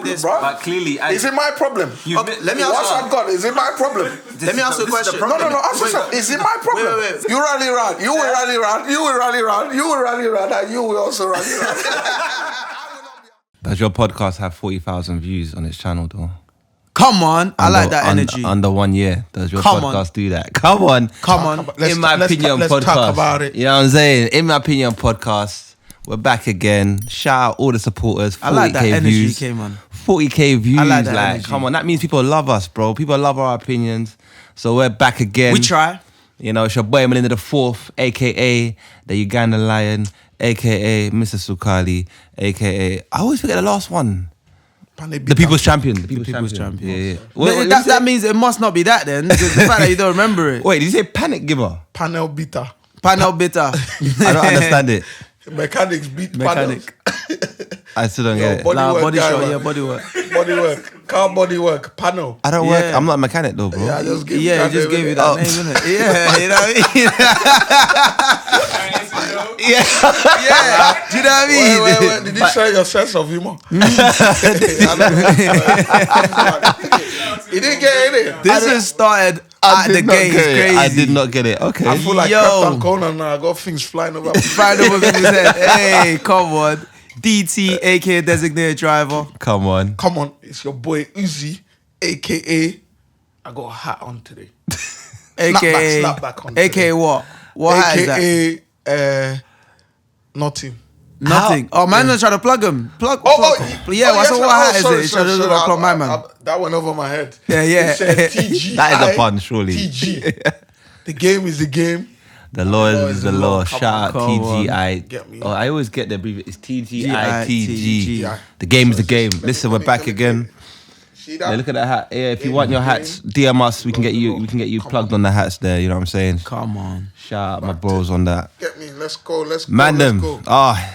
this, bro. But clearly, Is it my problem? Let me ask What I've got, is it my problem? Let me ask you a question. No, ask yourself, is it my problem? Wait. You rally around, you will rally around, you will rally around, you will rally around, and you will also rally around. Does your podcast have 40,000 views on its channel, though? Come on, I like that energy. Under 1 year, does your Come podcast do that? Come on. In my opinion, let's podcast. talk about it. You know what I'm saying? In my opinion, podcast. We're back again. Shout out all the supporters. 40K I like that energy you views. came on. 40K views. I like that energy. Come on, that means people love us, bro. People love our opinions. So we're back again. We try. You know, it's your boy Melinda the Fourth, aka the Uganda Lion, aka Mr. Sukali, aka I always forget the last one. The People's Champion. The People's Champion. Yeah. That means it must not be that then. The fact that you don't remember it. Wait, did you say Panic Giver? Panel beater. Panel bitter. I don't understand it. Mechanics beat Mechanic. I still don't get it. Body shot, body work. Body work. Car body work. Panel. I don't work. I'm not a mechanic though, bro. Yeah, I just gave He just gave you that name, innit? Yeah, you know what I mean? Yeah. Do you know what I mean? Wait. Did you share your sense of humor? He didn't get it. This has started at the gate. It's crazy. I did not get it. Okay. I feel like Captain Conan now. I got things flying over. Flying over people's head. Hey, come on. DT, aka designated driver. Come on. It's your boy Uzi, aka I got a hat on today. AKA Snapback on today. AKA what? What hat is that? AKA nothing. Nothing. Oh, man, not trying to plug him. Plug. Yeah, what hat is it? Trying to plug my man. That went over my head. Yeah. It said TG. That is a pun, surely. TG. The game is the game. The law is the law. Shout out TGI. Get me. Oh, I always get the abbreviation. It's TGI, TG. TG. The game is the game. Listen, we're back again. See that? Yeah, look at that hat. Yeah, if you want your hats, DM us. We can get you plugged on the hats there. You know what I'm saying? Come on. Shout out my bros on that. Get me. Let's go. Man,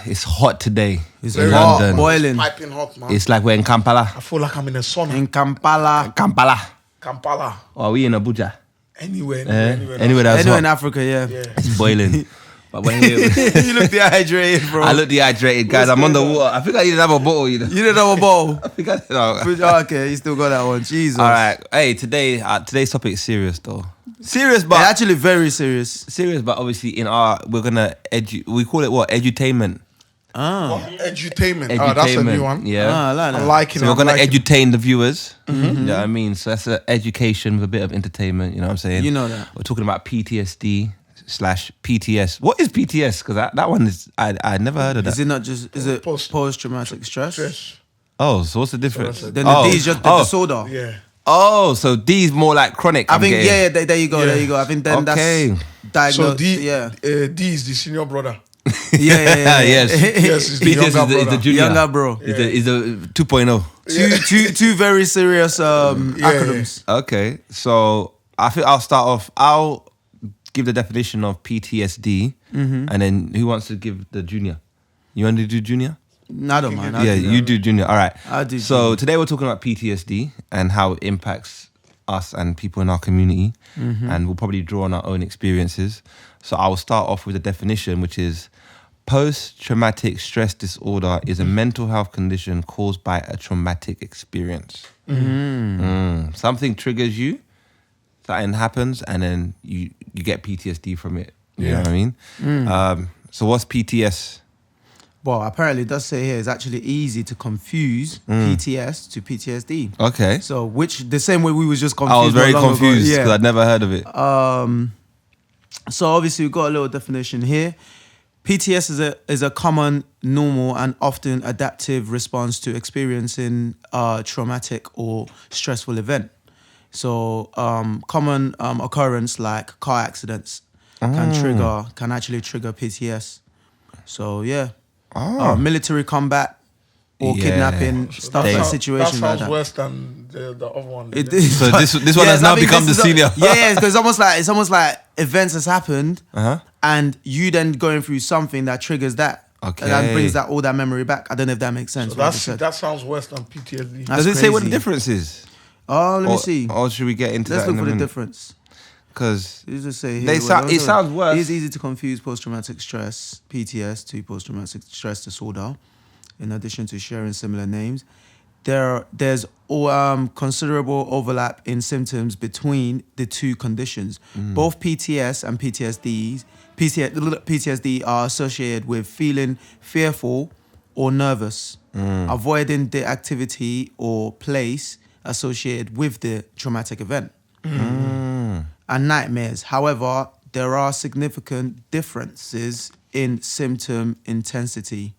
it's hot today. It's in hot, London. boiling. Piping hot, man. It's like we're in Kampala. I feel like I'm in a sauna. In Kampala. Kampala. Or are we in Abuja? Anywhere that's hot. In Africa, yeah. It's boiling. But we're here. You look dehydrated, bro. I look dehydrated, guys. I'm on the water. I think I need another bottle, you know. You didn't have a bowl? I think I did. No. Okay, you still got that one. Jesus. All right. Hey, today's topic is serious, though. Serious, but... Yeah, actually very serious. Serious, but obviously we're going to... We call it what? Edutainment. Edutainment. Oh, that's a new one. Yeah. I like that. I'm liking So it. we're going to edutain the viewers. You know what I mean? So that's an education with a bit of entertainment. You know what I'm saying? You know that. We're talking about PTSD/PTS. What is PTS? Because that one is... I never heard of that. Is it not just... Is it post-traumatic stress? Oh, so what's the difference? Then the D is just the disorder. Yeah. Oh, so D is more like chronic. I think, there you go, there you go. I think then that's diagnosed. So D is the senior brother. Yes. Yes, it's the PTS younger brother. is the junior. Younger bro. Is the 2.0. Two very serious acronyms. Okay, so I think I'll start off. I'll give the definition of PTSD, and then who wants to give the junior? You want to do junior? No, I don't mind. You do junior. All right. I'll do so junior. today we're talking about PTSD and how it impacts us and people in our community, and we'll probably draw on our own experiences. So I will start off with a definition, which is post-traumatic stress disorder is a mental health condition caused by a traumatic experience. Something triggers you, something happens, and then you get PTSD from it. You know what I mean? So what's PTS? Well, apparently it does say here it's actually easy to confuse PTS to PTSD. Okay. So the same way we was just confused. I was very confused because Yeah. I'd never heard of it. So obviously we've got a little definition here. PTS is a common, normal, and often adaptive response to experiencing a traumatic or stressful event. So common occurrence like car accidents can actually trigger PTS. So yeah, military combat or kidnapping, stuff like situations like that. That sounds worse than the other one. So this one has now become the senior. Yeah, because it's almost like events has happened, and you then going through something that triggers that. Okay. And that brings all that memory back. I don't know if that makes sense. So that sounds worse than PTSD. Does it say what the difference is? Oh, let me see. Or should we get into Let's that look in a for the minute? difference. Because You just say it sounds worse. It is easy to confuse post-traumatic stress, PTS, to post-traumatic stress disorder. In addition to sharing similar names, there's considerable overlap in symptoms between the two conditions. Both PTS and PTSD are associated with feeling fearful or nervous, avoiding the activity or place associated with the traumatic event, and nightmares. However, there are significant differences in symptom intensity,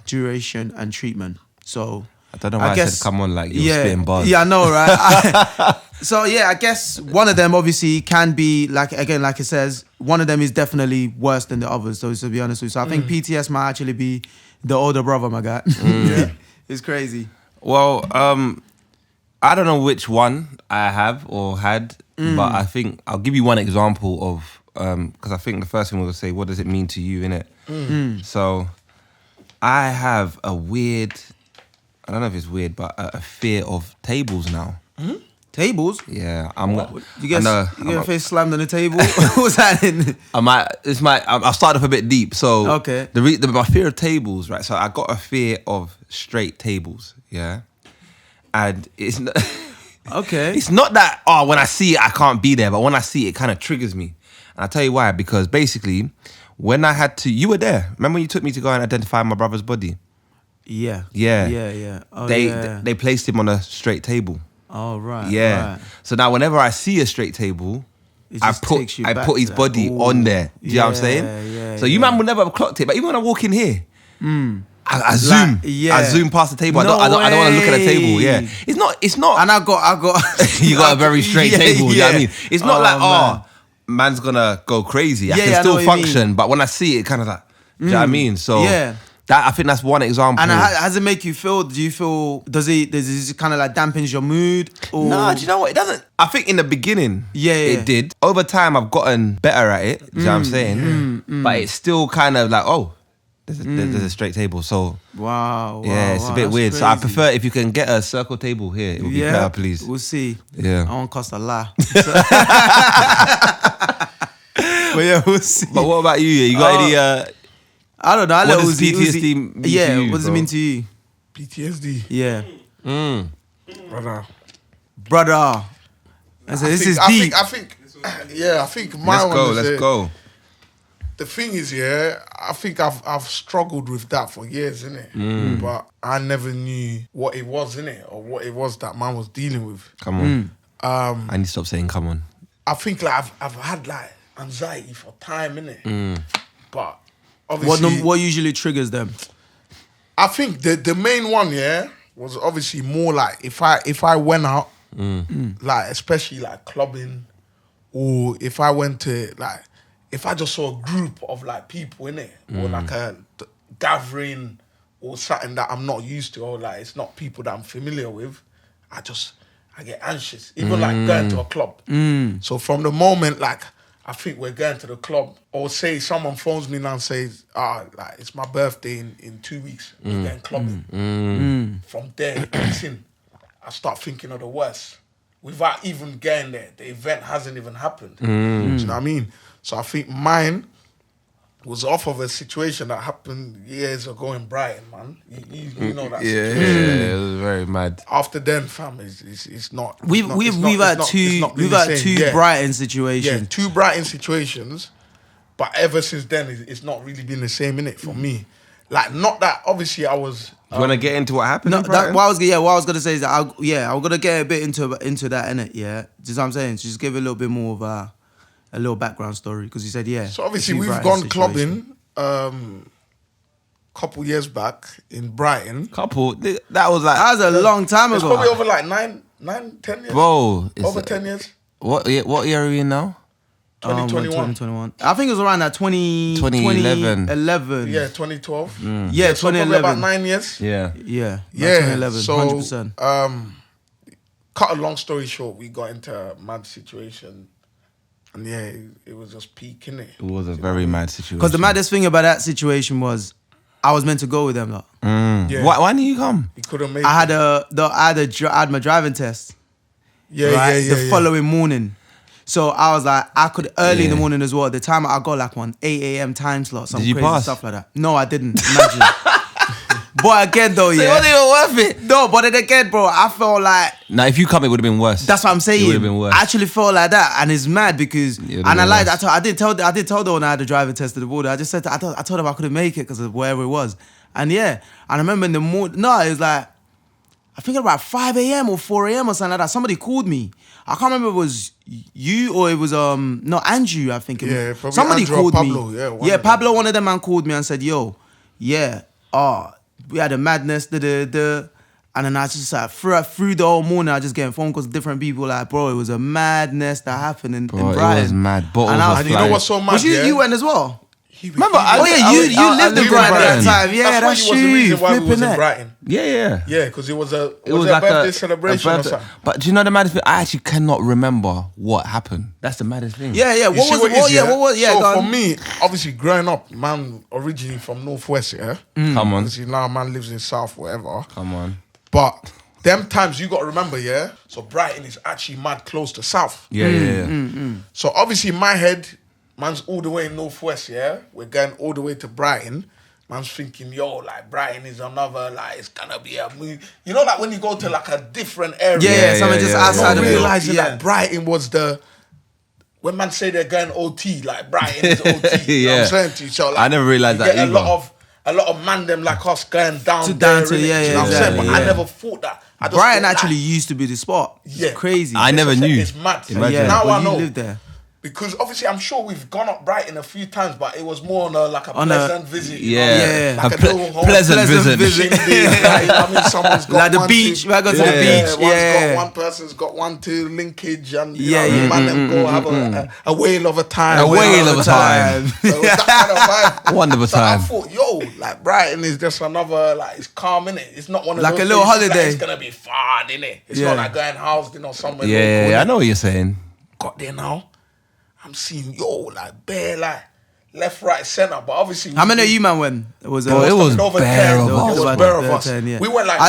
duration, and treatment. So I don't know why I said come on like you're spitting bars. Yeah, I know, right? So yeah, I guess one of them obviously can be like it says, one of them is definitely worse than the others. So to be honest with you, so I think PTS might actually be the older brother, my guy. Yeah, it's crazy. Well, I don't know which one I have or had, but I think I'll give you one example of because I think the first thing we'll say, what does it mean to you, innit? So I have a weird, I don't know if it's weird, but a fear of tables now. Tables? Yeah, You get your face slammed on the table. What's happening? I'll start off a bit deep. So okay, my fear of tables, right? So I got a fear of straight tables, yeah, and it's not. Okay. It's not that when I see it I can't be there, but when I see it, it kind of triggers me, and I'll tell you why. Because basically, when I had to, you were there. Remember when you took me to go and identify my brother's body? Yeah. Oh, they placed him on a straight table. Oh right. Yeah. Right. So now whenever I see a straight table, I put his body on there. Do you know what I'm saying? Yeah. So you man will never have clocked it, but even when I walk in here, I zoom. I zoom past the table. I don't want to look at the table. Yeah. It's not. And I got. You got a very straight table. You know what I mean? It's not like man's gonna go crazy. I can still function, but when I see it, kind of like, do you know what I mean? So I think that's one example. And how does it make you feel? Do you feel, does it kind of like dampens your mood? Or? No, do you know what? It doesn't. I think in the beginning, it did. Over time, I've gotten better at it. Do you know what I'm saying? But it's still kind of like, there's a straight table. So wow. It's a bit weird. Crazy. So I prefer if you can get a circle table here, it would be better, please. We'll see. Yeah. I won't cost a lot. But yeah, we'll see. But what about you? You got any... I don't know. What does PTSD mean to you, what does it mean to you? PTSD. Yeah. Brother. This is deep. I think my Let's go. The thing is, I think I've struggled with that for years, innit? But I never knew what it was, innit? Or what it was that man was dealing with. Come on. I need to stop saying come on. I think like I've had like anxiety for time, innit? But obviously, what usually triggers them? I think the main one, was obviously more like if I went out, like especially like clubbing, or if I went to like, if I just saw a group of like people in it, or like a gathering or something that I'm not used to, or like it's not people that I'm familiar with, I get anxious. Even like going to a club. So from the moment like I think we're going to the club, or say someone phones me now and says, like it's my birthday in 2 weeks, we're going clubbing. From there, I start thinking of the worst. Without even getting there, the event hasn't even happened. Do you know what I mean? So I think mine was off of a situation that happened years ago in Brighton, man. You know that situation. Yeah, it was very mad. After then, fam, it's not. We've had two Brighton situations. Yeah, two Brighton situations, but ever since then, it's not really been the same, innit, for me. Like, not that obviously I was. Do you want to get into what happened? No, what I was gonna say is that I'm gonna get a bit into that, innit. Yeah, just what I'm saying. Just give it a little bit more of a little background story, because you said So obviously we've gone clubbing couple years back in Brighton. That was a long time ago. It's probably over like 10 years. Bro, over 10 years. What year are we in now? 2021. I think it was around that 2011. Yeah, 2012. Yeah, 2011. About 9 years. Yeah. 2011. So 100%. Cut a long story short, we got into a mad situation. And it was just peaking it. It was a very mad situation. Because the maddest thing about that situation was, I was meant to go with them. Like. Yeah. Why didn't you come? He couldn't make I had my driving test. The following morning. So I was like, I could early in the morning as well. At the time I got like 8 a.m. time slot, some crazy stuff like that. No, I didn't. Imagine. But again, though, It yeah. wasn't even worth it. No, but then again, bro, I felt like Now, if you come, it would have been worse. that's what I'm saying. It would have been worse. I actually felt like that, and it's mad because, It would've and I been lied. worse. I did tell them when I had the driving test of the border. I just said I told them I couldn't make it because of wherever it was, and yeah, and I remember in the morning. No, it was like I think about 5 a.m. or 4 a.m. or something like that. Somebody called me. I can't remember if it was you or it was no Andrew. I think it Yeah, was. probably Somebody Andrew or called Pablo, me. yeah, one Yeah, of them. Pablo. One of them man called me and said, "Yo, yeah, we had a madness, and then I just like through the whole morning, I just getting phone calls from different people like, bro, it was a madness that happened in Bro, it Brighton. was mad. Bottles And I were was And you know flying. what's so mad? Was yeah? you went as well? Remember, Oh yeah, you lived in lived Brighton at in that time. Yeah, that's was the reason why we was in Flipping it. Brighton. Yeah. Yeah, because it was a like birthday celebration or birthday- something. But do you know the maddest thing? I actually cannot remember what happened. That's the maddest thing. Yeah, yeah. You see it is, What was? Yeah, so go for on. me, obviously growing up, man, originally from Northwest, yeah. Come on. Obviously now man lives in South, whatever. Come on. But them times you got to remember, yeah. So Brighton is actually mad close to South. Yeah. So obviously in my head, man's all the way in Northwest, yeah. We're going all the way to Brighton. Man's thinking, yo, like Brighton is another, like it's gonna be a move. You know, like when you go to like a different area. Yeah, something just outside Not of it. realizing Yeah. that Brighton was the. When man say they're going OT, like Brighton is OT. You know what Yeah. I'm saying to you? So, like, I never realised you that get either. a lot of man them like us going down To there. down to- innit? yeah, You yeah, know what I'm saying? exactly, But I yeah. never thought that. I just Brighton thought, actually like, used to be the spot. Yeah. It's crazy. I never knew. It's mad. Imagine. Yeah, Now but I you know. lived there. Because obviously, I'm sure we've gone up Brighton a few times, but it was more on like a On a- pleasant visit. You know? Yeah. Yeah. Like A little home- pleasant visit. Shindig, like, you know what I mean, someone's got Like the one beach, to- we go to the beach, one's yeah. got one person's got one to linkage, and you Yeah, know, yeah. man, them go have a whale of a time. A whale of a time. So it was that kind of vibe. Wonderful So time. I thought, yo, like Brighton is just another, like it's calm, innit? It's not one of Like those a little places, like, holiday. it's gonna be fun, innit? It's Yeah. not like going housed, somewhere. Yeah, local, I innit? know what you're saying. Got there now. I'm seeing like bare like left, right, center. But obviously, How many of you man went? It was. Bro, it was over bare 10. of It us. was about bare of 10, us. 10, yeah. We went like,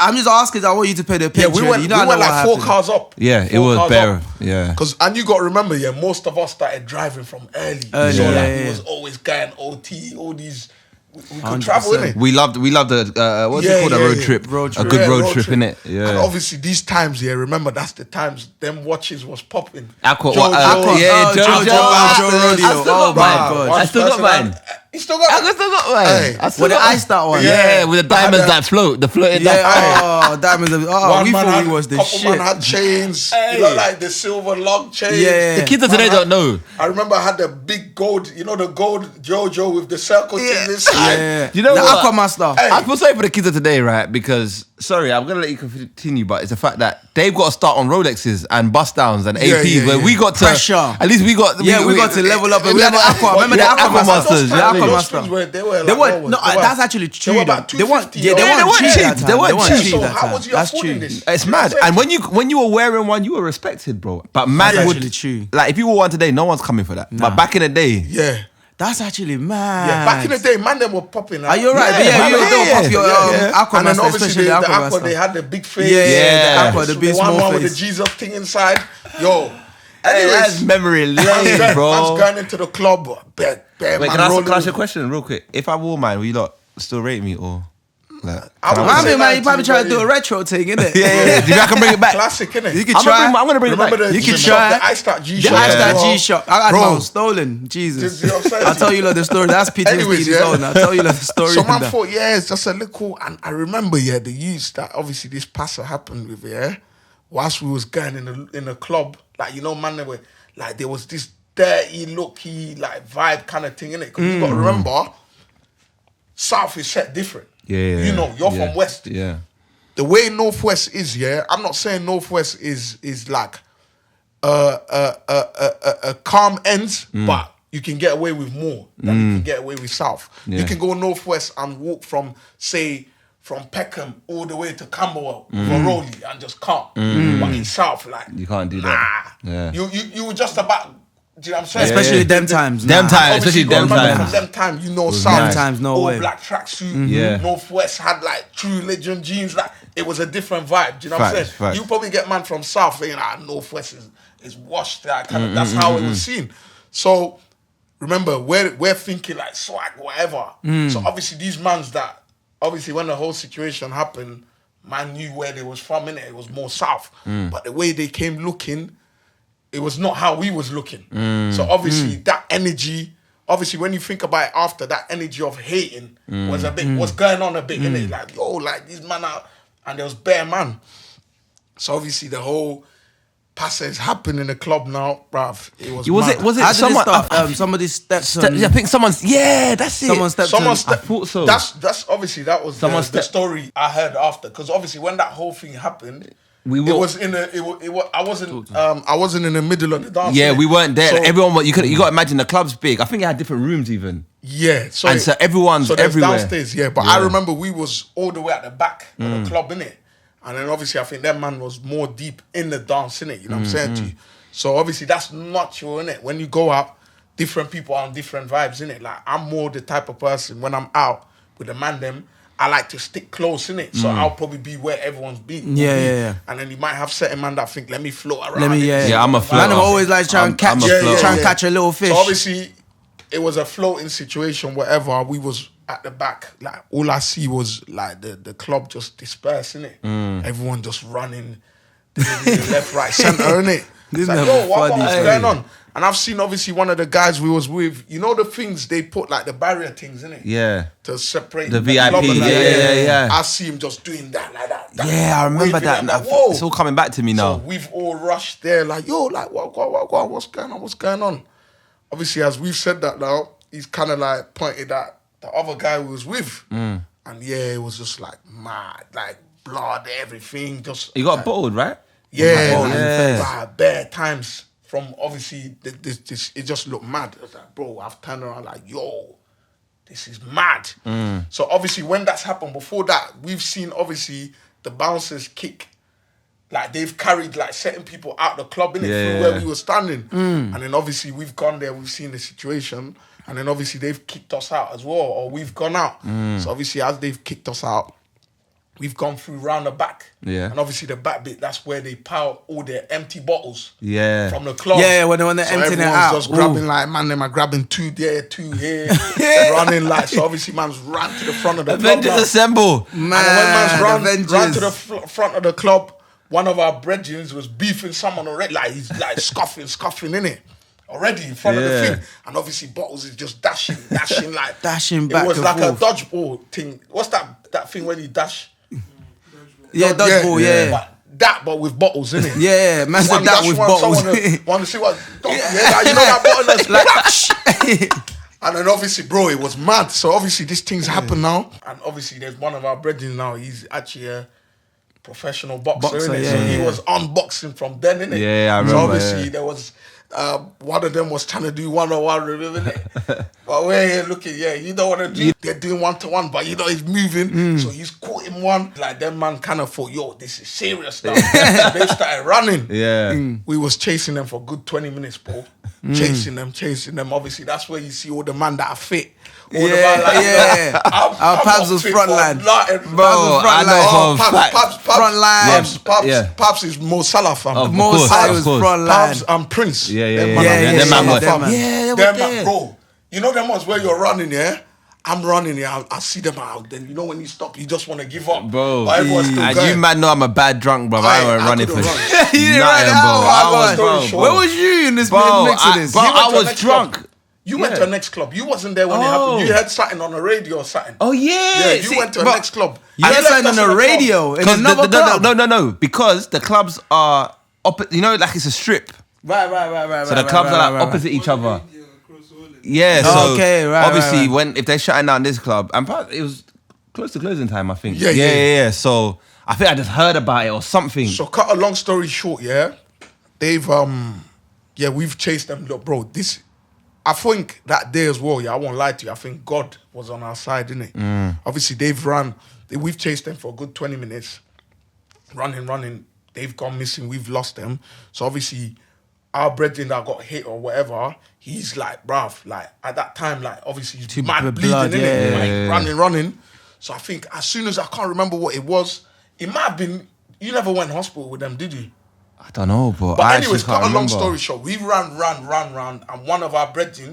I'm just asking. I want you to pay the picture. yeah, we went you know, I know like what 4 happened. cars up. Yeah, it 4 was cars bare. up. Yeah. Cause and you got to remember, yeah, most of us started driving from early. Early, So yeah, like yeah, it yeah. was always going OT, all these. We could 100%. travel, innit? We loved the what's it called, a road trip. Road A trip. good Yeah, road trip, innit? And Yeah. obviously these times, yeah, remember that's the times them watches was popping. Aqua, Joe, yeah, Oh, Joe, Joe, Joe, Rodeo. I still Oh got my mine. God. I still got mine. You still got I still got mine. Hey. I still With the got ice that one. Yeah, with the diamonds had a- that float, the floating. Yeah. Oh, diamonds. Oh, One we man thought had, we was the couple shit. man had chains. You know, like the silver log chains. Yeah. The kids of today don't know. I remember I had the big gold, you know, the gold JoJo with the circle Yeah. thing inside. Yeah. You know the what? Aquamaster. Hey. I feel sorry for the kids of today, right? Because sorry, I'm gonna let you continue, but it's the fact that they've got to start on Rolexes and bust downs and Yeah, APs, yeah, where yeah. we got to Pressure. At least we got. We got to level up. And we had the Aqua. Remember the Yeah, Aquamasters? Aquamasters, The yeah. Those Aquamaster. things were, they were They like, weren't. No, they were- that's actually true. They were though. about They weren't. 250. Yeah, they Yeah, weren't cheap cheap. that time. They weren't cheap. cheap So that how time. was you That's affording true. this? It's You know what mad, I'm and saying? when you were wearing one, you were respected, bro. But mad That's would actually true. like if you wore one today, no one's coming for that. Nah. But back in the day, Yeah. That's actually mad. Yeah, back in the day, man, them were popping. Are you right? Yeah, But yeah, you yeah, don't pop yeah, your And then Aquamaster, obviously especially the the Aqua, Aquamaster. they had the big face. Yeah, yeah, the Aqua, the big one small with the face. Jesus thing inside. Yo. hey, that's Anyways, memory lane, man's bro. going into the club. Bare Wait, man can I rolling. ask you a question real quick? If I wore mine, will you lot still rate me or like? I can would I say mean, man, you 90, probably try to do a but retro thing, innit? Yeah, yeah, yeah. Do you think I can bring it back? Classic, innit? You could I'm try. gonna bring it back. Remember the You can G-Shock, try. the Iced Out The G-Shock. Ice that bro. G-Shock. I got Bro. mine stolen. Jesus. You know what I'm saying? I'll tell you lot the story. That's PTSD Anyways, is yeah. on. I'll tell you lot the story. So on man that. thought, yeah, it's just a little, and I remember, yeah, the use that obviously this passer happened with, yeah, whilst we was going in the club, like, you know, man, they were, like, there was this dirty, looky, like, vibe kind of thing, innit? Because you got to remember, South is set different. Yeah, You know, you're yeah, from West. Yeah. The way Northwest is, yeah, I'm not saying Northwest is like a calm end, but you can get away with more than you can get away with South. Yeah. You can go Northwest and walk from, say, from Peckham all the way to Camberwell with a rollie and just calm. But in South, like, You can't do that. nah. Yeah. You were just about, do you know what I'm saying? Especially yeah. them times. Them nah. times. Obviously, Especially you gotta them remember times. From them time, you know, was South. nice. Times, no all way. black tracksuit. Yeah. Northwest had like True Legend jeans. Like it was a different vibe. Do you know what I'm Facts, saying? facts. You probably get man from South thinking, Northwest is washed. Like, kind of, that's how it was seen. So remember, we're thinking like swag, whatever. So obviously these mans that obviously when the whole situation happened, man knew where they was from, innit? It was more south. But the way they came looking, it was not how we was looking. So obviously that energy, obviously when you think about it after, that energy of hating was a bit, was going on a bit, innit? Like, yo, like these man out, and there was bare man. So obviously the whole passage happened in the club now, bruv. It was mad. How did someone? it start? Somebody steps on... I think someone's. Yeah, that's it. Someone stepped Someone on... stepped. I thought so. That's obviously that was Someone the story I heard after, because obviously when that whole thing happened, it was in a. I wasn't in the middle of the dance. Yeah, innit? we weren't there. So, Everyone, you got to imagine the club's big. I think it had different rooms even. Yeah, so And so everyone's there's everywhere. downstairs. Yeah, but I remember we was all the way at the back of the club, innit? And then obviously I think that man was more deep in the dance, innit? You know what I'm saying to you? So obviously that's natural, innit? When you go out, different people are on different vibes, innit? Like I'm more the type of person when I'm out with the man them, I like to stick close, innit? So I'll probably be where everyone's been. Yeah. And then you might have certain man that think, let me float around. Yeah, I'm a floater. Man, I'm always like trying to catch, I'm a floater. trying to catch a little fish. So obviously it was a floating situation, whatever. We was at the back, like all I see was like the club just dispersed, innit? Everyone just running left, right, centre, innit? This It's like, never yo, what's funny. going on? And I've seen obviously one of the guys we was with, you know the things they put like the barrier things, innit? Yeah. To separate The club VIP. and that. Yeah. I see him just doing that like that. Yeah, I remember waving that. like whoa. It's all coming back to me now. So we've all rushed there like, yo, like, what, what's going on? Obviously, as we've said that now, he's kind of like pointed at the other guy we was with. And yeah, it was just like mad, like blood, everything. Just You got like, bottled, right? yeah, Oh, like, yeah. bare times from obviously this. It just looked mad. I was like, bro, I've turned around like, yo, this is mad. So obviously, when that's happened, before that, we've seen obviously the bouncers kick. Like they've carried like certain people out the club, innit, through where we were standing. And then obviously we've gone there, we've seen the situation, and then obviously they've kicked us out as well, or we've gone out. So obviously as they've kicked us out, we've gone through round the back. Yeah. And obviously the back bit, that's where they pile all their empty bottles Yeah. from the club. Yeah, when they're So emptying it everyone's out. just Ooh. grabbing like, man, them are grabbing 2 there, 2 here, they're running like, so obviously man's ran to the front of the club. Avengers now. assemble. And when man's Avengers. ran to the front of the club, one of our brethren was beefing someone already, like he's like scuffing in it already in front of the Yeah. thing, and obviously Bottles is just dashing like Dashing back It was and like forth. a dodgeball thing. What's that thing when you dash? Yeah, dodgeball, yeah. But with bottles in it. Yeah, man said that with bottles. Want to see what? Like, you know that bottle that's And then obviously, bro, it was mad. So obviously, these things happen now, and obviously, there's one of our brethren now. He's actually a professional boxer, innit? So he was unboxing from then, innit? Yeah, I remember, So obviously yeah. there was one of them was trying to do 1-on-1 with him, innit? But we're here looking, you don't want to do. They're doing 1-to-1, but you know he's moving, so he's caught him one. Like them man kind of thought, yo, this is serious now. So they started running. Yeah. We was chasing them for a good 20 minutes, bro. Chasing them. Obviously, that's where you see all the man that are fit. All the man like, Our Pabs was front line. Bro, I know for a fact. Front line. Pabs is Mo Salah, fam. Of Mo course, Salah of was course. front line. Pabs and Prince. Yeah. Them man Yeah, are them Mo man Salah, were- fam. Yeah, they were Them there. man, bro. You know them ones where you're running, yeah? I'm running, yeah. I see them out. Then you know when you stop, you just want to give up. Bro, But everyone's still and going. you man know I'm a bad drunk, bro. I weren't running for couldn't shit. run. You didn't Nothing, run bro. out. I was, Story bro. short. Where was you in this Bro, mix of this? bro, You went I to the was next drunk. club. You went to a next club. You wasn't there when it happened. You heard something on the radio or something. Oh yeah. Yeah, you went to a next club. You And heard left something us on in the club. radio in Because another club. no, because the clubs are you know, like it's a strip. Right. So the clubs are like opposite each other. Yeah, so Okay, right, obviously right. if they're shutting down this club, and it was close to closing time, I think. Yeah. Yeah. So I think I just heard about it or something. So cut a long story short, they've we've chased them. Look, bro, I think that day as well, I won't lie to you, I think God was on our side, innit? Obviously we've chased them for a good 20 minutes. Running, they've gone missing, we've lost them. So obviously our brethren that got hit or whatever, he's like, bruv, like at that time, like obviously he's mad bleeding, blood, innit? yeah. Like running. So I think as soon as I can't remember what it was, it might have been, you never went to hospital with them, did you? I don't know, but But I anyways, actually can't cut a long remember. story short, we ran, and one of our brethren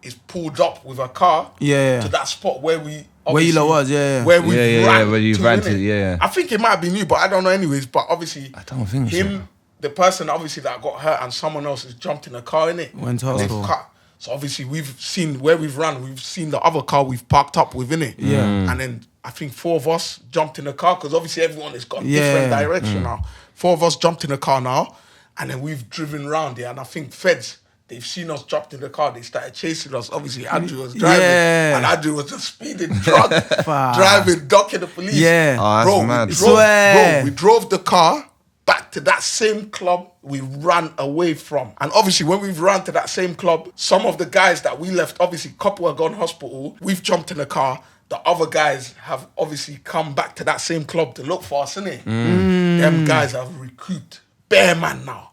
is pulled up with a car Yeah. to that spot where we Where you obviously, lot was, yeah. where we ran where you to, ran to, innit? yeah. I think it might be new, but I don't know anyways. But obviously, I don't think him, so. the person obviously that got hurt and someone else has jumped in a car, innit? Went to And they've hospital. cut. So obviously we've seen where we've run, we've seen the other car we've parked up with, innit? Yeah. And then I think 4 of us jumped in the car because obviously everyone has gone Yeah. different direction now. 4 of us jumped in the car now, and then we've driven round here. And I think feds, they've seen us jumped in the car. They started chasing us. Obviously, Andrew was driving, Yeah. and Andrew was just speeding, drunk, driving, ducking the police. Yeah. Oh, that's bro, mad. we drove the car back to that same club we ran away from. And obviously, when we've ran to that same club, some of the guys that we left, obviously, couple have gone hospital. We've jumped in the car. The other guys have obviously come back to that same club to look for us, innit? Them guys have recouped. Bear man now.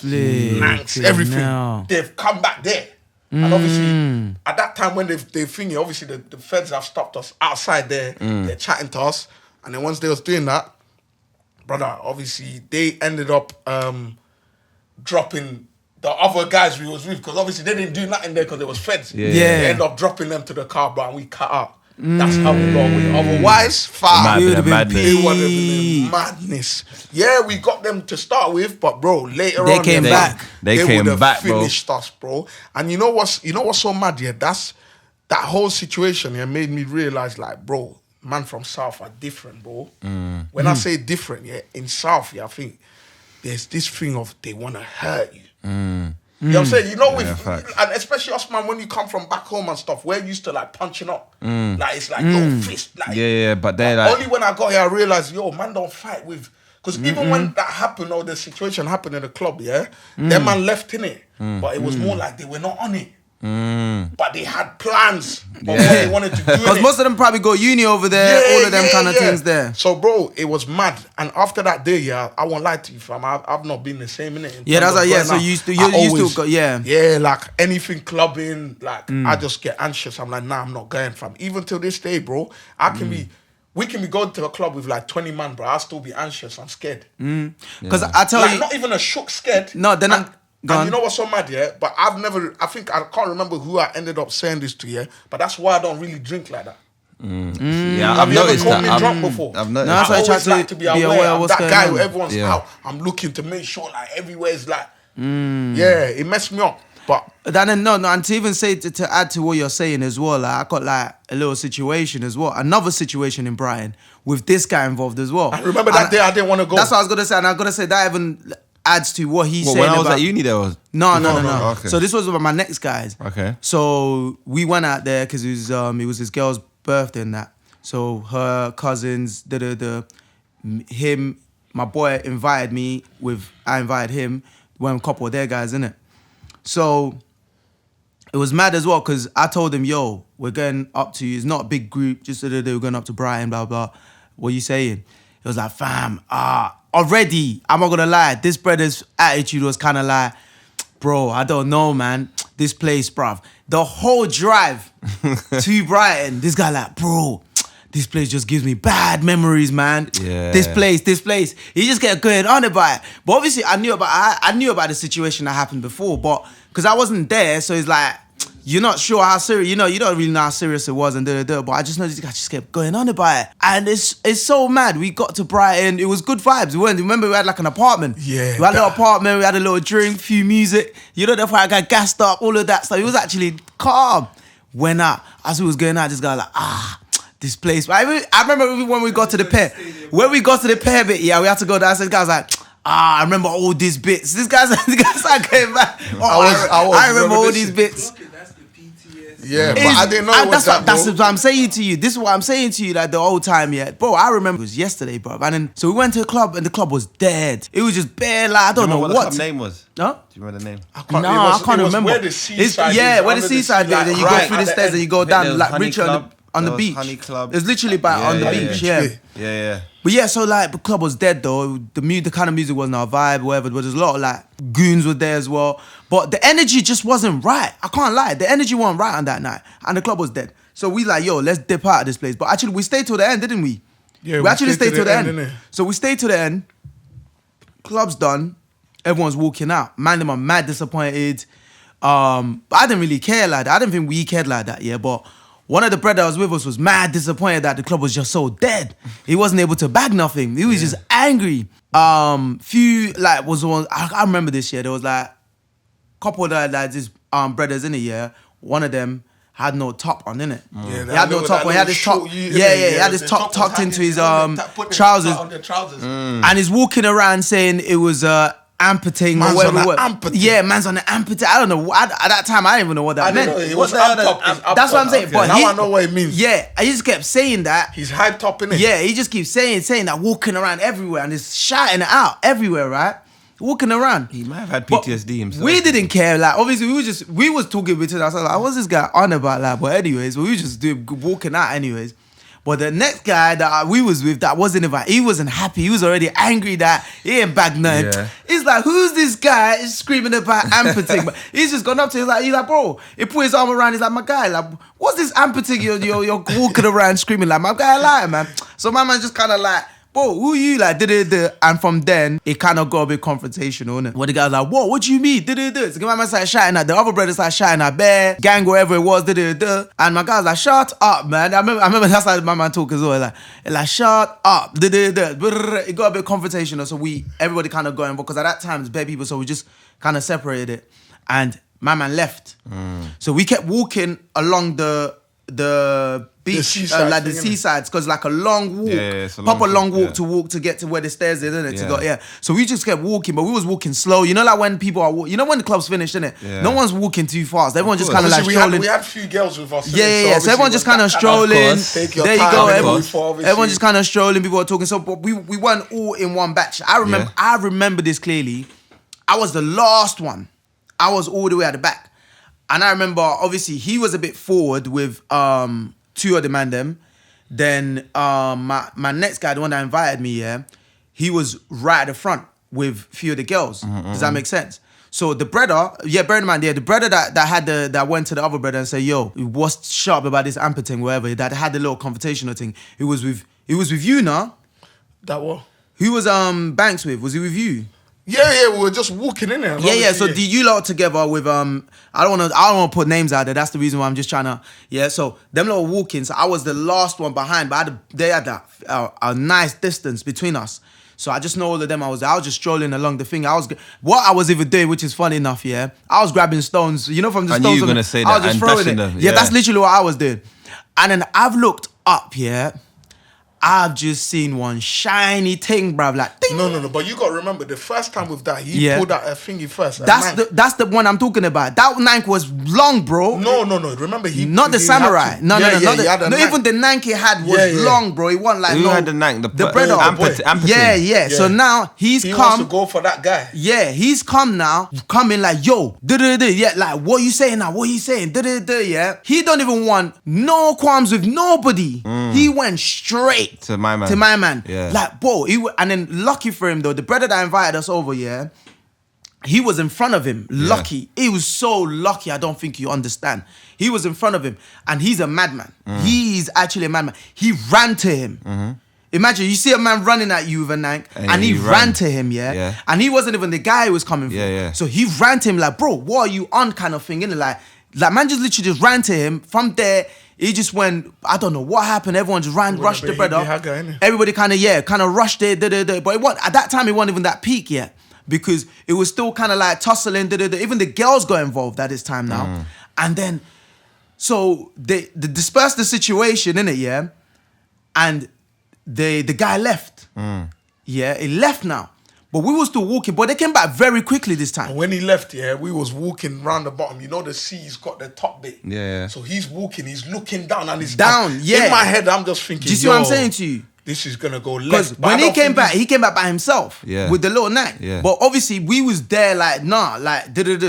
Nanks, everything. No. They've come back there. And obviously, at that time when they've thinking, obviously the feds have stopped us outside there. They're chatting to us. And then once they was doing that, brother, obviously they ended up dropping the other guys we was with, because obviously they didn't do nothing there because there was feds. Yeah. They ended up dropping them to the car, bro, and we cut out. That's how we got away. Otherwise, far. Mad, It would have been madness. It would have been peak. madness. Yeah, we got them to start with, but bro, later They on, came back. They came would have back, bro. finished us, bro. And you know what's so mad? Yeah, that whole situation here made me realize, like, bro, man from South are different, bro. When I say different, yeah, in South, yeah, I think there's this thing of they want to hurt you. You know what I'm saying? You know, facts. and especially us, man, when you come from back home and stuff, we're used to like punching up. Like, it's like, yo, fist. Like, Yeah, but they're like... only when I got here, I realized, yo, man, don't fight with. Because even when that happened, or the situation happened in the club, yeah, them man left in it. But it was more like they were not on it. But they had plans of what they wanted to do. Because most of them probably go uni over there, all of them kind of things there. So, bro, it was mad. And after that day, yeah, I won't lie to you, fam. I've not been the same, innit? Yeah, that's like, yeah, so you still got, yeah. Yeah, like anything clubbing, like I just get anxious. I'm like, nah, I'm not going, fam. Even till this day, bro, we can be going to a club with like 20 man, bro. I'll still be anxious. I'm scared. Because I tell Like, you, not even a shook scared. No, they're not- And, go and on. you know what's so mad, yeah? But I can't remember who I ended up saying this to, yeah? But that's why I don't really drink like that. Yeah, Have I've you ever noticed caught that. me drunk before? I've No, noticed that's I why I always try like to to be be aware. aware of I'm what's that going guy on. who everyone's Yeah. out. I'm looking to make sure like everywhere's like, yeah, it messed me up. But then no, and to even say to add to what you're saying as well, like I got like a little situation as well, another situation in Brighton with this guy involved as well. I remember that day I didn't want to go. That's what I was gonna say, and I'm gonna say that even adds to what he's Well, saying when I was about at uni, there was... No. no. Okay. So this was about my next guys. Okay. So we went out there because it was his girl's birthday and that. So her cousins, him, my boy invited me I invited him, went a couple of their guys, innit? So it was mad as well because I told him, yo, we're going up to, it's not a big group, just we're going up to Brighton, blah, blah. What are you saying? It was like, fam, already, I'm not gonna lie, this brother's attitude was kind of like, bro, I don't know, man. This place, bruv. The whole drive to Brighton, this guy like, bro, this place just gives me bad memories, man. Yeah. This place. He just kept going on about it. But obviously, I knew about the situation that happened before, but because I wasn't there, so it's like, you're not sure how serious, you don't really know how serious it was and but I just know this guy just kept going on about it. And it's so mad. We got to Brighton, it was good vibes. Remember we had like an apartment. Yeah, We had a little apartment, we had a little drink, few music. That's why I got gassed up, all of that stuff. It was actually calm. Went out, as we was going out, this guy like, this place. I remember when we got to the pair. When we got to the pair bit, yeah, we had to go down. So this guy was like, I remember all these bits. This guy's like going back. I remember all these bits. That's the PTS. yeah, but I didn't know it was that's bro. what I'm saying to you. This is what I'm saying to you, like the whole time, yeah. Bro, I remember it was yesterday, bro. And then, so we went to a club and the club was dead. It was just bare, like, I don't know what what. the club name was? Huh? Do you remember the name? I can't remember. Where the seaside yeah, is, where the under seaside is, sea, and you like, go right through at the the stairs end. and you go There down, was like Honey Richard Club. on the There was beach. Honey Club. It's literally by on the Yeah, beach, yeah. yeah. Yeah. But yeah, so like the club was dead though. The kind of music wasn't our vibe, whatever. But there's a lot of like goons were there as well. But the energy just wasn't right. I can't lie. The energy wasn't right on that night. And the club was dead. So we like, yo, let's dip out of this place. But actually we stayed till the end, didn't we? Yeah, we actually stayed till the end. innit? So we stayed till the end. Club's done. Everyone's walking out. Man, them are mad disappointed. But I didn't really care like that. I didn't think we cared like that, yeah. But one of the brother that was with us was mad disappointed that the club was just so dead. He wasn't able to bag nothing. He was just angry. Few like was one. I remember this year. There was like couple of like these brothers in it. Yeah, one of them had no top on, innit? Yeah, he had no top on. He had his top. He had his top tucked into his trousers. And he's walking around saying it was amputating or whatever. Yeah, man's on the amputate. I don't know. At that time, I didn't even know what that meant. It was up. That's what I'm saying. Okay. But now I know what it means. Yeah, he just kept saying that. He's hyped up, innit? Yeah, he just keeps saying that, walking around everywhere and just shouting it out everywhere, right? Walking around. He might have had PTSD himself. We didn't care. Like, obviously, we was talking between ourselves. Like, what's this guy on about? Like, but anyways, we were just walking out anyways. But the next guy that we was with that wasn't invited, he wasn't happy. He was already angry that he ain't bagged nothing. Yeah. He's like, who's this guy screaming about amputating? But he's just gone up to him, he's like, bro, he put his arm around, he's like, my guy, like, what's this amputating you're walking around screaming? Like, my guy lying, man. So my man just kind of like, bro, who you like? And from then, it kind of got a bit confrontational, innit? Where the guy's like, what do you mean? So my man started shouting at the other brothers, started shouting at Bear, gang, wherever it was, and my guy's like, shut up, man. I remember that's how my man talk as well. Like shut up. It got a bit confrontational, so everybody kind of got involved, because at that time, it's bare people, so we just kind of separated it. And my man left. So we kept walking along the beach, like the seasides, because like a long walk, long walk to get to where the stairs is, isn't it? Yeah. So we just kept walking, but we was walking slow. You know, like when people are, when the club's finished, innit? Yeah. No one's walking too fast. Everyone just kind of like strolling. We had a few girls with us. Yeah. So everyone just kind of strolling. There you go. Everyone just kind of strolling. People are talking. So, but we weren't all in one batch. I remember this clearly. I was the last one. I was all the way at the back. And I remember, obviously, he was a bit forward with two of the man them. Then my next guy, the one that invited me, he was right at the front with a few of the girls. Does that make sense? So the brother, bear in mind, the brother that went to the other brother and said, yo, what's sharp about this amputating, whatever, that had the little confrontational thing. It was with you now. That what? Who was Banks with? Was he with you? Yeah, we were just walking in there. Yeah. So did you lot together with I don't want to put names out there. That's the reason why I'm just trying to. So them lot were walking. So I was the last one behind, but they had a nice distance between us. So I just know all of them. I was just strolling along the thing. What I was even doing, which is funny enough. I was grabbing stones. From the stones. I knew you were gonna say that. I was just throwing it. Them. Yeah, that's literally what I was doing. And then I've looked up. I've just seen one shiny thing, bruv. Like, ding. No. But you got to remember, the first time with that, he pulled out a thingy first. That's the one I'm talking about. That Nike was long, bro. No. Remember, not the samurai. No. Even the Nike he had was long, bro. He wasn't like Who had the Nike? The brother. Amputating. Yeah. So now he come. Wants to go for that guy. Yeah, he's come now. Coming like, yo, yeah, like, what you saying now? What you saying? Yeah. He don't even want no qualms with nobody. He went straight to my man. Yeah. Like, bro, and then lucky for him though, the brother that invited us over, he was in front of him. Lucky. He was so lucky, I don't think you understand. He was in front of him, and he's a madman. He's actually a madman. He ran to him. Imagine, you see a man running at you with a knife, and he ran to him, and he wasn't even the guy who was coming from. So he ran to him like, bro, what are you on kind of thing, innit? Like man just literally just ran to him. From there, he just went, I don't know what happened. Everyone just rushed the brother. Everybody kind of rushed it. But at that time, it wasn't even that peak yet, because it was still kind of like tussling. Even the girls got involved at this time now. And then, so they dispersed the situation, innit, and the guy left. He left now. But we were still walking, but they came back very quickly this time. And when he left, we was walking round the bottom. You know the sea's got the top bit. Yeah. So he's walking, he's looking down, and he's down. In my head, I'm just thinking, do you see what I'm saying to you? This is gonna go left. Because when he came back by himself with the little knife. Yeah. But obviously we was there like,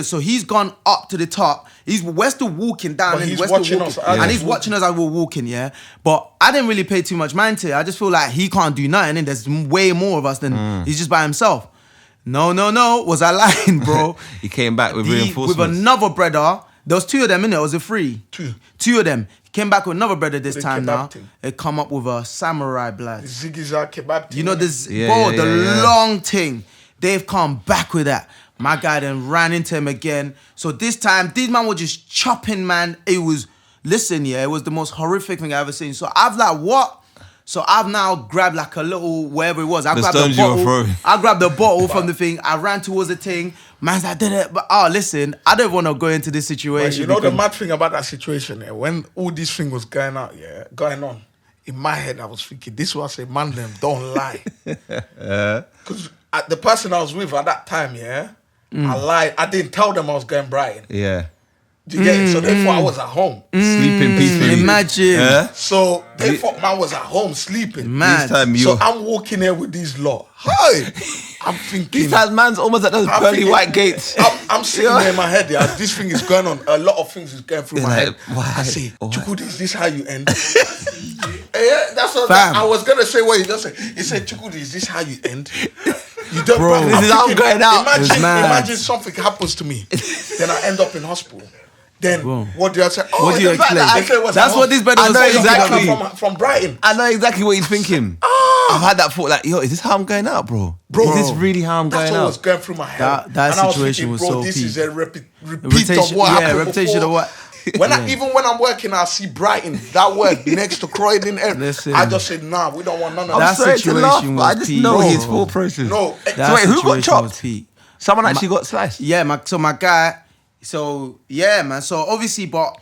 So he's gone up to the top. We're still walking down, and he's watching us as we're walking. But I didn't really pay too much mind to it. I just feel like he can't do nothing, and there's way more of us than he's just by himself. No. Was I lying, bro? He came back with reinforcements. With another brother. There was two of them, innit? It was a three. Two of them. Came back with another brother this time now. They come up with a samurai blood. Ziggy-zag kebab. You know this, long thing. They've come back with that. My guy then ran into him again. So this time, these man were just chopping, man. It was listen, yeah, it was the most horrific thing I ever seen. So I've like, what? So I've now grabbed like a little, wherever it was. I grabbed stones the you were bottle. throwing. I grabbed the bottle from the thing. I ran towards the thing. Man's like, did it? But listen, I don't want to go into this But situation. you know the because- mad thing about that situation, yeah, when all this thing was going on, in my head I was thinking, this was I say, man, them don't lie. Because the person I was with at that time, I lied. I didn't tell them I was going Brighton. Yeah. Do you get it? So they thought I was at home. Sleeping peacefully. Imagine. Yeah. So they thought man was at home sleeping. Man. This time So you. I'm walking here with these lot. Hi. I'm thinking. These times man's almost at those I'm pearly thinking- white gates. I'm sitting there in my head, yeah. This thing is going on. A lot of things is going through You're my like, head. why? I say, Why? Chukwudi, is this how you end? Yeah, that's what Fam. I was gonna say. What he just said. He said, Chukwudi, is this how you end? You don't, Bro, I'm this is how I'm thinking, going out. It's mad. Imagine something happens to me, then I end up in hospital. Then Bro. what do I say? What do you the fact that explain? I said it was That's at what home. this brother I was know saying. exactly. From Brighton. I know exactly what he's thinking. I've had that thought, like, yo, is this how I'm going out, bro? Is this really how I'm That's going what was out? going through my head. That And I situation was thinking, bro, so this peak. is a repeat Reputation- of what yeah, happened reputation before. of what- Even when I'm working, I see Brighton, that word next to Croydon. Listen. I just said, nah, we don't want none of I'm That that. sorry to situation laugh, but I was just peak, know bro. his full process. No, That So wait, who got situation chopped? was peak. Someone actually got sliced. Yeah, my guy. So yeah, man. So obviously, but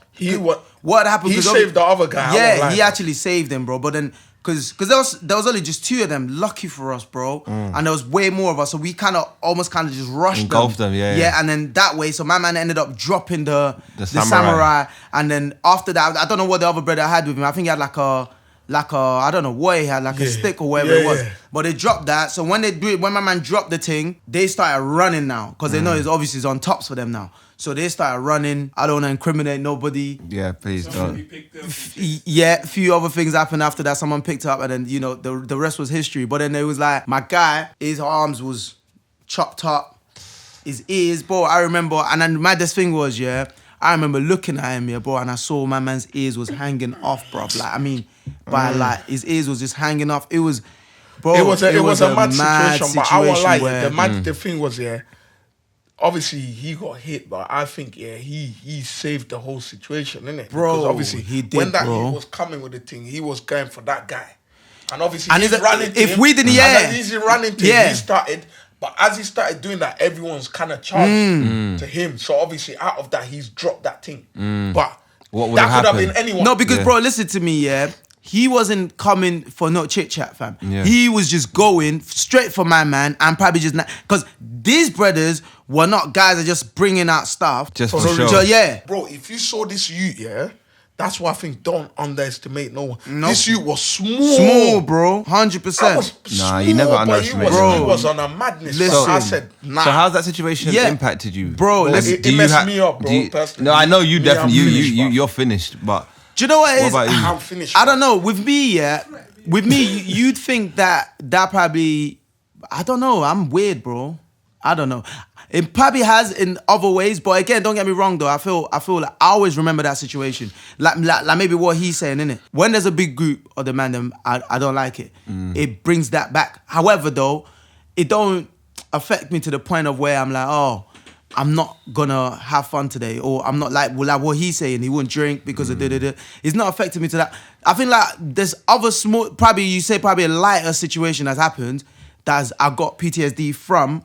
what happened? He 'cause saved the other guy. I won't Yeah, lie, he bro. actually saved him, bro. But then, because there was only just two of them. Lucky for us, bro. And there was way more of us, so we almost just rushed Engulfed them, yeah. Yeah, and then that way, so my man ended up dropping the samurai. samurai, and then after that, I don't know what the other brother had with him. I think he had like a I don't know what he had, like a Yeah. stick or whatever Yeah, it was. yeah. But they dropped that. So when when my man dropped the thing, they started running now because they know it's obviously on tops for them now. So they started running. I don't want to incriminate nobody. Yeah, please don't. Yeah, a few other things happened after that. Someone picked up, and then the rest was history. But then it was like my guy, his arms was chopped up, his ears, bro. I remember, and then the maddest thing was, I remember looking at him, bro, and I saw my man's ears was hanging off, bro. Like, I mean, his ears was just hanging off. It was, bro. It was a mad situation, but I won't lie. where- The thing was, obviously he got hit, but I think he saved the whole situation, innit? Bro, because obviously he did, when that bro. hit was coming with the thing, he was going for that guy, and obviously And he's if- running. To if him, we didn't- and yeah. as he's running to Yeah. him, he started. But as he started doing that, everyone's kind of charged to him. So obviously, out of that, he's dropped that thing. But What would that have could have happened? been anyone. No, because Yeah. bro, listen to me, he wasn't coming for no chit chat, fam. Yeah. He was just going straight for my man and probably just because these brothers were not guys that just bringing out stuff Just for show. yeah. Bro, if you saw this youth, that's why I think don't underestimate no one. No. This youth was small. Small, bro, 100%. I was Nah, you never small, but underestimate he was, them. he was on a madness. Listen. So I said, nah. So how's that situation Yeah. impacted you? Bro, Like, listen, it do you messed ha- me up, bro, do you- personally. No, I know you Me, definitely. I'm finished, bro. You're finished, but Do you know what it is? What about you? I'm finished. I don't know. With me, you'd think that probably, I don't know. I'm weird, bro. I don't know. It probably has in other ways, but again, don't get me wrong though. I feel like I always remember that situation. Like maybe what he's saying, innit? When there's a big group of the man, them I don't like it. It brings that back. However, though, it don't affect me to the point of where I'm like, oh, I'm not gonna have fun today, or I'm not like what he's saying. He wouldn't drink because of da. It's not affecting me to that. I think like there's other small, probably a lighter situation that's happened that I got PTSD from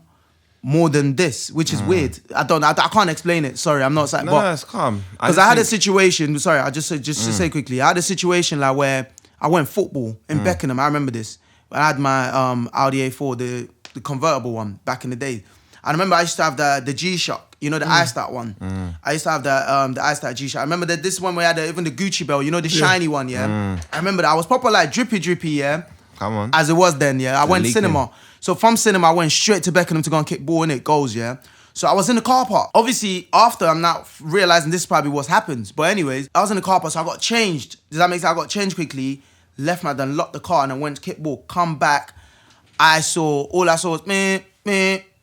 more than this, which is weird. I can't explain it. Sorry, I'm not saying. no, it's calm. Because I had a situation. Sorry, I just to say quickly. I had a situation like where I went football in Beckenham. I remember this. I had my Audi A4, the convertible one back in the day. I remember I used to have the G-Shock, you know, the iStart one. I used to have the iStart G-Shock. I remember that this one we had even the Gucci belt, you know, the shiny one, yeah. I remember that. I was proper like drippy, yeah. Come on. As it was then, yeah. I went leaking. cinema. So from cinema, I went straight to Beckenham to go and kick ball in it, goals, yeah. So I was in the car park. Obviously, after I'm now realizing this is probably what happens. But anyways, I was in the car park, so I got changed. Does that make sense? I got changed quickly, left my then locked the car and then went to kick ball. Come back, all I saw was meh.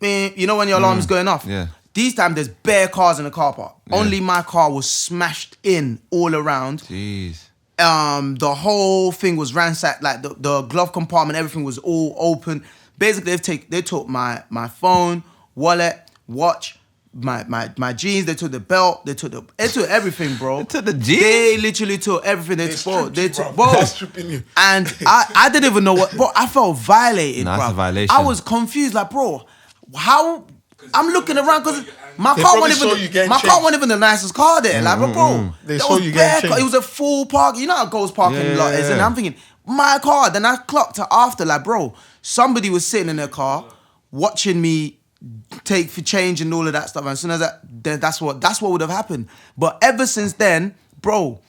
You know when your alarm is going off? Yeah. These times there's bare cars in the car park. Yeah. Only my car was smashed in all around. Jeez. The whole thing was ransacked, like the glove compartment, everything was all open. Basically, they took my phone, wallet, watch, my jeans, they took the belt, they took everything, bro. They took the jeans? They literally took everything. They took bro. That's stripping you. And I didn't even know what, bro. I felt violated, Nah, bro. that's a violation. I was confused, like, bro, how? I'm looking around because my They car probably wasn't saw you even getting my car wasn't even the nicest car there. Like, bro, They there saw was you bare getting car- It changed. was a full park. You know how Ghost parking lot is, and Yeah. I'm thinking my car. Then I clocked to after, like, bro, somebody was sitting in their car watching me take for change and all of that stuff. And as soon as that's what would have happened. But ever since then, bro,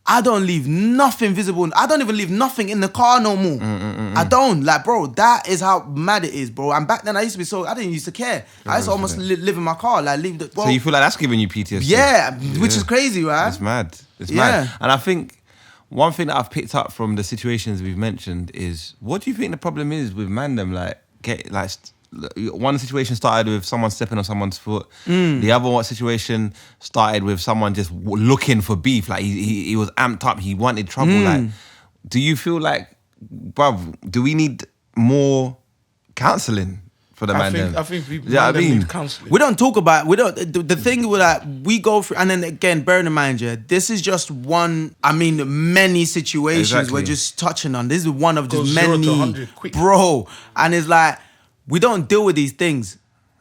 I don't leave nothing visible. I don't even leave nothing in the car no more. I don't. Like, bro, that is how mad it is, bro. And back then I used to be I didn't used to care. I used to almost live in my car, like leave the. Bro, So you feel like that's giving you PTSD? yeah, which is crazy, right? It's mad. It's Yeah. mad. And I think one thing that I've picked up from the situations we've mentioned is, what do you think the problem is with Mandem? Like, one situation started with someone stepping on someone's foot. The other situation started with someone just looking for beef. Like he was amped up. He wanted trouble. Like, do you feel like, bruv, do we need more counselling for the Mandem? I think people You know what I mean? need counselling. We don't talk about the thing with that we go through, and then again, bearing in mind, yeah, this is just one. I mean, many situations Exactly. we're just touching on. This is one of Goes just 0 to many, 100 quick. bro. And it's like we don't deal with these things.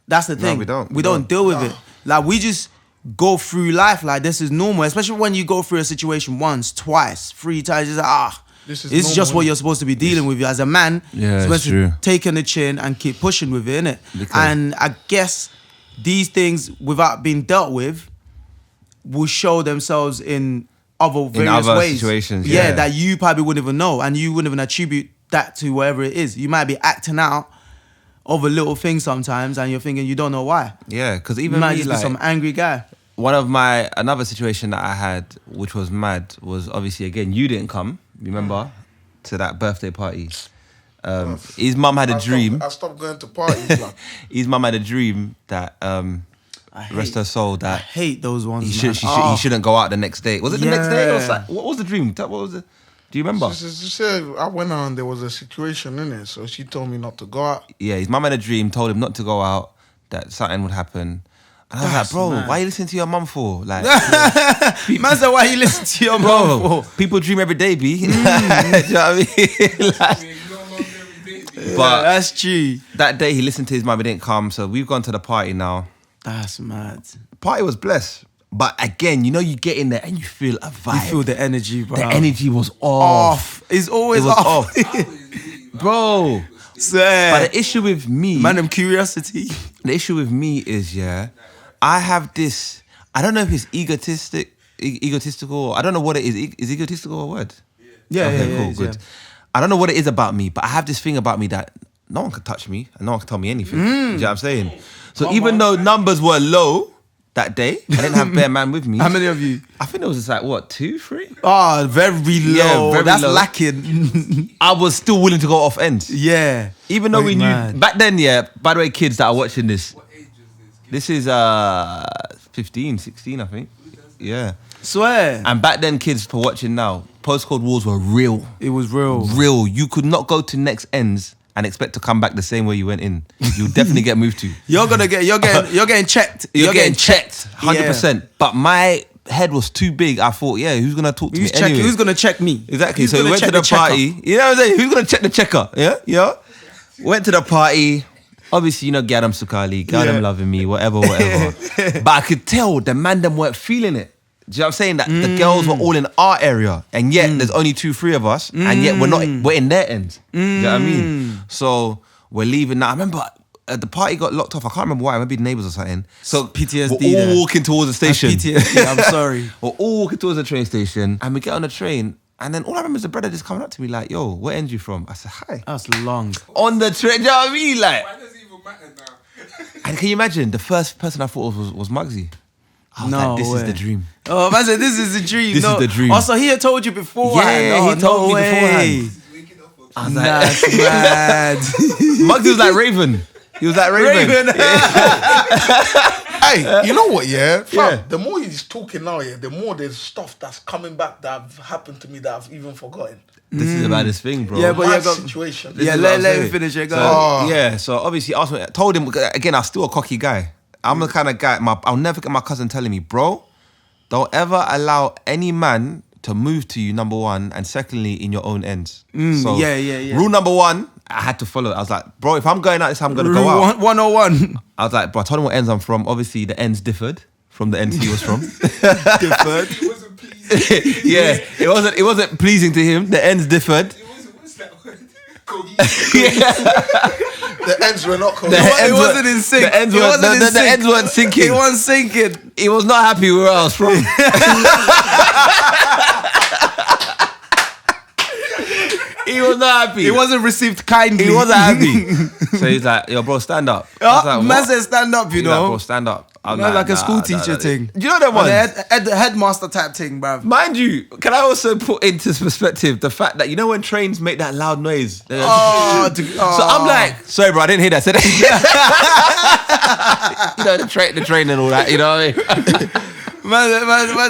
That's the thing. we don't. We don't deal with it. Like we just go through life like this is normal. Especially when you go through a situation once, twice, 3 times. It's like This is it's just normal. what you're supposed to be dealing with. As a man, Yeah, you're it's supposed true. to take on the chin and keep pushing with it, innit? Because- And I guess these things, without being dealt with, will show themselves in other various other ways. situations, yeah. that you probably wouldn't even know, and you wouldn't even attribute that to whatever it is. You might be acting out over little things sometimes, and you're thinking you don't know why. Yeah, because You even might me, just like, be some angry guy. another situation that I had, which was mad, was obviously, again, you didn't come, remember, to that birthday party. His mum had a dream. I stopped going to parties. Like, His mum had a dream that, rest her soul, I that hate those ones. he man. he shouldn't go out the next day. Was it the next day? Or Yeah. like, what was the dream? What was it? Do you remember? she said I went out and there was a situation in it, so she told me not to go out. Yeah, his mum had a dream, told him not to go out, that something would happen. And I was That's like, bro, mad. why are you listening to your mum for? Like, Man said, why you listen to your mum bro, for? people dream every day, B. Do you know what I mean? Like, but Yeah, that's true. that day he listened to his mum, he didn't come, so we've gone to the party now. That's mad. Party was blessed. But again, you know, you get in there and you feel a vibe. You feel the energy, bro. the energy was off. It's always It was off. Bro. Swear. But the issue with me, Man, them curiosity. the issue with me is, yeah, I have this, I don't know if it's egotistical, I don't know what it is. Is egotistical a word? Yeah, Okay, yeah, cool, yeah, good. yeah. I don't know what it is about me, but I have this thing about me that no one can touch me and no one can tell me anything. Do you know what I'm saying? So even though numbers were low that day, I didn't have bare man with me. How many of you? I think it was just like, what, 2, 3? Oh, very low. very That's low. lacking. I was still willing to go off end. Yeah. Even though Wait, we knew, man. back then, yeah, by the way, kids that are watching this, this is 15, 16, I think. Yeah. Swear. And back then, kids for watching now, postcode wars were real. It was real. Real. You could not go to next ends and expect to come back the same way you went in. You'll definitely get moved to. You're getting checked. You're getting checked, Yeah. 100%. But my head was too big. I thought, yeah, who's gonna talk to Who's me checking? anyway? Who's gonna check me? Exactly. Who's So we gonna went to check the checker? party. You know what I'm saying? Who's gonna check the checker? Yeah, yeah. Went to the party. Obviously, you know, Gadam Sukali, Gadam Yeah. loving me, whatever. But I could tell the man them weren't feeling it. Do you know what I'm saying? That the girls were all in our area, and yet there's only 2, 3 of us, and yet we're in their ends. Do you know what I mean? So we're leaving now. I remember the party got locked off. I can't remember why. Maybe neighbours or something. So PTSD we're all there. walking towards the That's station. PTSD. I'm sorry. We're all walking towards the train station, and we get on the train, and then all I remember is the brother just coming up to me like, "Yo, where end you from?" I said, "Hi." That's long. On the train, do you know what I mean? Like, Why does it even matter now? and can you imagine? The first person I thought was Muggsy. I was No like, this is way. the dream. Oh, man said, this is the dream. This is the dream. Also, he had told you beforehand. Yeah, Oh, he told me way. beforehand. Waking up for I was like, That's mad. Muggsy was like Raven. He was like Raven. Hey, you know what? Yeah, fam, Yeah. the more he's talking now, yeah, the more there's stuff that's coming back that have happened to me that I've even forgotten. This is the baddest thing, bro. Yeah, but My yeah, go- situation. This Yeah, is what let I'm him saying. finish it. Go So, on. yeah, so obviously I told him, again, I'm still a cocky guy. I'm the kind of guy. I'll never get my cousin telling me, bro, don't ever allow any man to move to you. Number one, and secondly, in your own ends. So yeah. Rule number one, I had to follow it. I was like, bro, if I'm going out, this I'm gonna go out. 101. I was like, bro, I told him what ends I'm from. Obviously, the ends differed from the ends he was from. Differed. It wasn't pleasing. Yeah, it wasn't pleasing to him. The ends differed. It wasn't, what's that word? Cohesive. The ends were not cold. It wasn't in sync. The ends It weren't, wasn't in the sync. ends weren't sinking. It wasn't sinking. He was not happy where I was from. He was not happy. It wasn't received kindly. He wasn't happy. So he's like, yo, bro, stand up. I was like, Man what? said stand up, you He's like, know. bro, stand up. I'm That's like a nah, school nah, teacher nah. thing. Do you know that Or one? the headmaster type thing, bruv. Mind you, can I also put into perspective the fact that, you know when trains make that loud noise? They're like, So I'm like, sorry, bro, I didn't hear that. So you know, the train and all that, you know what I mean? Man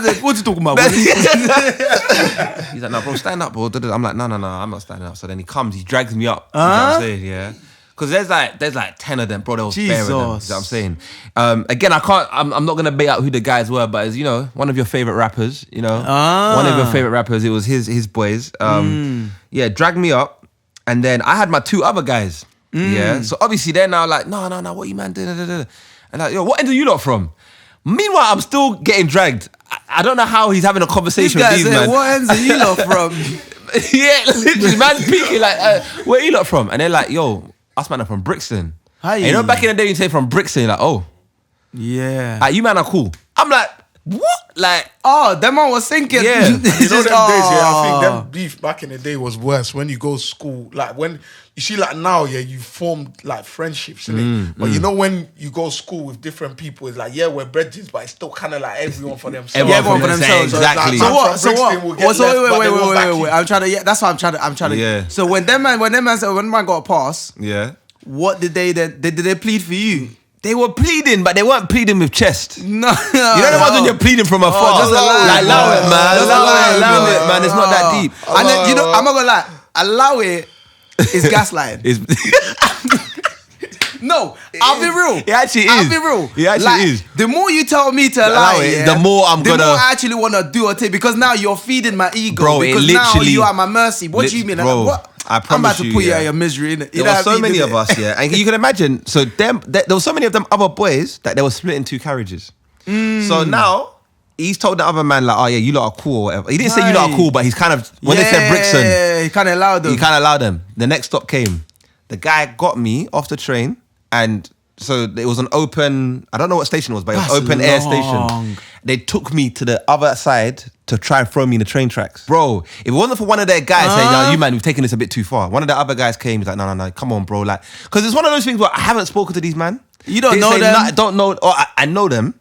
said, what you talking about? He's like, no, bro, stand up, bro. I'm like, no, I'm not standing up. So then he comes, he drags me up. You know what I'm saying? Yeah. Because there's like 10 of them, bro. There was bare of them. You know what I'm saying? Again, I'm not going to bait out who the guys were, but as you know, one of your favorite rappers, you know, one of your favorite rappers, it was his boys. Yeah, dragged me up. And then I had my 2 other guys. Yeah. So obviously they're now like, no, what you man doing? And like, yo, what end are you lot from? Meanwhile, I'm still getting dragged. I don't know how he's having a conversation with these man. What ends are you lot from? Yeah, literally, man's speaking like, where are you lot from? And they're like, yo, us man are from Brixton. Hi. And you know, back in the day, you say from Brixton, like, oh, Yeah. like, you man are cool. I'm like, what? Like, Oh, that man was thinking. Yeah. You know them days, yeah, I think them beef back in the day was worse when you go to school. Like when you see like now, yeah, you formed like friendships in it. But you know when you go to school with different people, it's like, yeah, we're brethren, but it's still kind of like everyone for themselves. Everyone for themselves. Exactly. So what? So Wait. I'm trying to. That's what I'm trying to. Yeah. So when that man said when man got a pass, yeah. what did they then? Did they plead for you? They were pleading, but they weren't pleading with chest. No. You know the ones when you're pleading from afar. just allow it. Like, allow it, man. Just Allow it, man. It's not that deep. And then, you know, I'm not gonna lie. Allow it is gaslighting. No, I'll be real. It actually is. I'll be real. It actually is. The more you tell me to allow it, yeah, the more I'm the gonna. more I actually want to do or take, because now you're feeding my ego. Bro, it because now literally- you are at my mercy. What do you mean? Bro, What? I I'm about promise to you, put you yeah. out of your misery. Innit? There were so many of us, yeah. And you can imagine, so there was so many of them other boys that they were split in 2 carriages. So now, he's told the other man, like, oh yeah, you lot are cool or whatever. He didn't say you lot are cool, but he's kind of, when they said Brixton, he kind of allowed them. he kind of allowed them. The next stop came. The guy got me off the train, and so it was an open, I don't know what station it was, but it was That's open air long. station. They took me to the other side to try and throw me in the train tracks. Bro, if it wasn't for one of their guys saying, yo, you man, we've taken this a bit too far. One of the other guys came, he's like, no, come on, bro. Like, because it's one of those things where I haven't spoken to these man. You don't They know say, them. "Nah, I don't know, or I know them,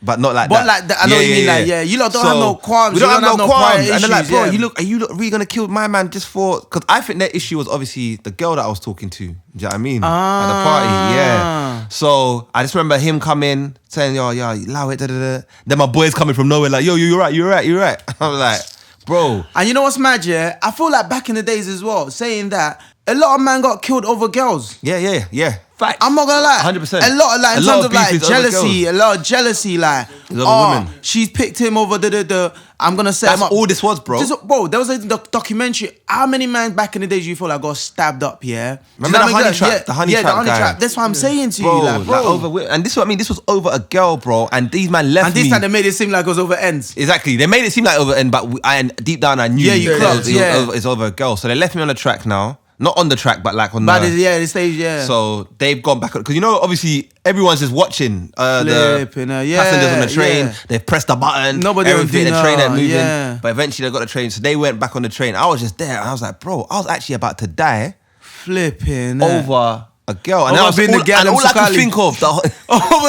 but not like But that. like that, I know what you mean. Like, yeah, you lot don't have no qualms. We don't You have no prior qualms. And they're like, issues, bro, yeah. are you really gonna kill my man just for? Because I think their issue was obviously the girl that I was talking to. Do you know what I mean? At the party, yeah. So I just remember him coming saying, yo, allow it. Da, da, da. Then my boys coming from nowhere like, yo, you're right. I was like, bro. And you know what's mad, yeah? I feel like back in the days as well, saying that a lot of men got killed over girls. Yeah. Facts. I'm not gonna lie. 100%. A lot of like in terms of like beef is over jealousy, girls. a lot of jealousy, like over women. she's picked him over the I'm gonna set him That's up. all this was, bro. Bro, there was a documentary. How many men back in the days you feel like got stabbed up? Yeah, Remember Do you know the what I mean? honey trap? Yeah, The honey yeah, trap the honey guy. trap. That's what I'm saying to Bro, you, like, bro. and this is what I mean. This was over a girl, bro. And these man left And this me. time they made it seem like it was over ends. Exactly. They made it seem like over end, but and deep down I knew Yeah, you it clocked, was yeah. it's over a girl. So they left me on the track now. Not on the track, but like on But the... the stage, yeah. So they've gone back... Because, you know, obviously, everyone's just watching the Flipping, yeah, passengers on the train. yeah. They've pressed the button. Nobody will everything, do the train ain't no, moving. yeah. But eventually they got the train. So they went back on the train. I was just there. And I was like, bro, I was actually about to die Flipping over a girl. And Over I was being the and all I Gallum could think of... over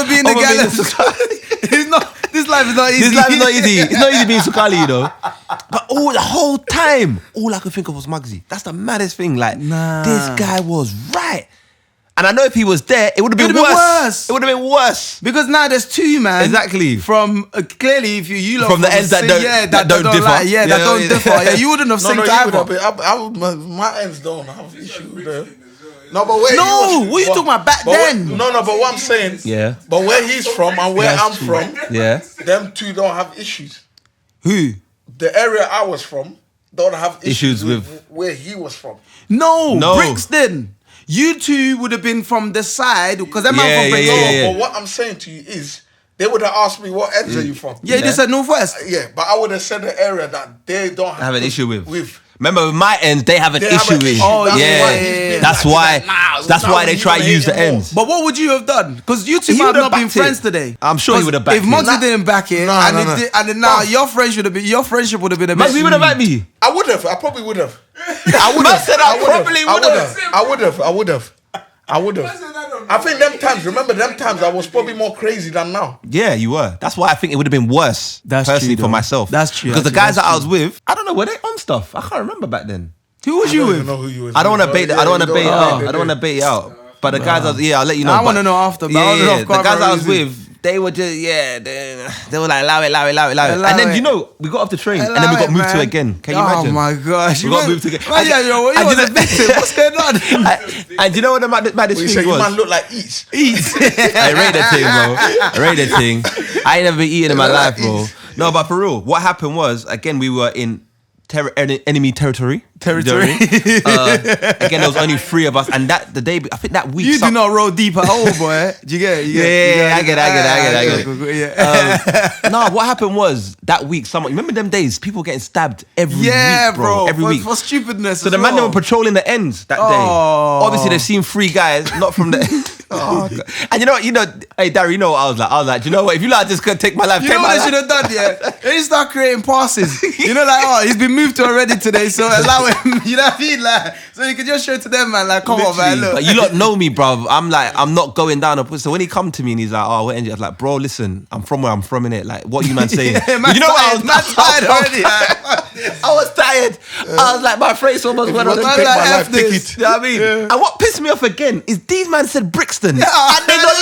being the Over guy. being the It's not. This life is not easy. This life is not easy. It's not easy being Sukali, you know. But the whole time, all I could think of was Muggsy. That's the maddest thing. Like, Nah. this guy was right. And I know if he was there, it would have been worse. It would have been worse. Because now there's 2, man. Exactly. From clearly, if you lot From the ends that don't- that don't differ. Like, yeah, that Yeah, don't yeah. differ. Yeah, you wouldn't have No, synced you would either. have been. My ends don't have issue with them. No, but where No, what are you talking about back then? No, but what I'm saying. Yeah. But where he's from and where I'm from, Yeah. them two don't have issues. Who? The area I was from don't have Issues issues with- where he was from. No, No. Brixton. You two would have been from the side because that man Yeah, from yeah, Brixton. yeah, yeah. But what I'm saying to you is, they would have asked me what ends are you from. Yeah, you just said Northwest. Yeah, but I would have said the area that they don't Have an issue with. With. Remember, with my ends, they have an They have issue an with. issue. Oh, That's yeah, why yeah, he's yeah. been That's like, why. he's like, That's nah, why they you try gonna to use hate the him more. ends. But what would you have done? Because you two He might would've not been backed it. friends today. I'm sure he 'Cause would've backed If it. Muggsy Nah. didn't back it, Nah, and, nah, nah. and then now Nah. your friendship would have been a bit. Man, we would have met me. I would have. I probably would have. Man said I probably I would have. I would have. I think them times. Remember them times? I was probably more crazy than now. Yeah, you were. That's why I think it would have been worse. That's personally true, for though. myself. That's true, Because the actually, guys that's that I was with, I don't know, were they on stuff? I can't remember back then. Who was I you don't with? even know who you was. I don't want to with. bait. Yeah, I don't want to you bait it know out. what I don't want to bait it out. But the guys, I'll let you know. I But- wanna know after, but I don't know if the guys Carver I was is- with, they were just they were like allow it. Allow And then it. you know we got off the train and then we got moved to again. Can you imagine? Oh my gosh! We got moved to again. Man, yeah, yo, you And was you a know- victim. What's going on? And you know what the maddest You say thing you was? man look like eats. I rate that thing, bro. I rate that thing. I ain't never been eating in my life, bro. No, but for real, what happened was, again, we were in enemy territory. Territory. Again, there was only 3 of us, and that the day, I think that week. You do not roll deep at all, boy. Do you get it? You get it? Yeah, I get it. Cool, yeah. No, what happened was that week. Someone remember them days? People getting stabbed every Yeah, week, bro. Every for, week. for stupidness. So as the man well. that were patrolling the ends that day. Oh. Obviously, they've seen 3 guys, not from the. Oh, God. And you know, hey Darry, you know what I was like? I was like, do you know what? If you like just gonna take my life, You take know my what they life. should have done, yeah? They just start creating passes. You know, like, oh, he's been moved to already today, so allow him. You know what I mean? Like, so you can just show it to them, man. Like, come on, man. Look. But you lot know me, bro. I'm like, I'm not going down. So when he come to me and he's like, oh, what energy? I was like, bro, listen, I'm from where I'm from, innit? Like, what you man saying? Yeah, man, you know what? I was man's tired already. I was tired. I was like, my face almost went on the want Man, to take like, my F life, take this. it. You know what I mean? And what pissed me off again is these man said Brixton. And they got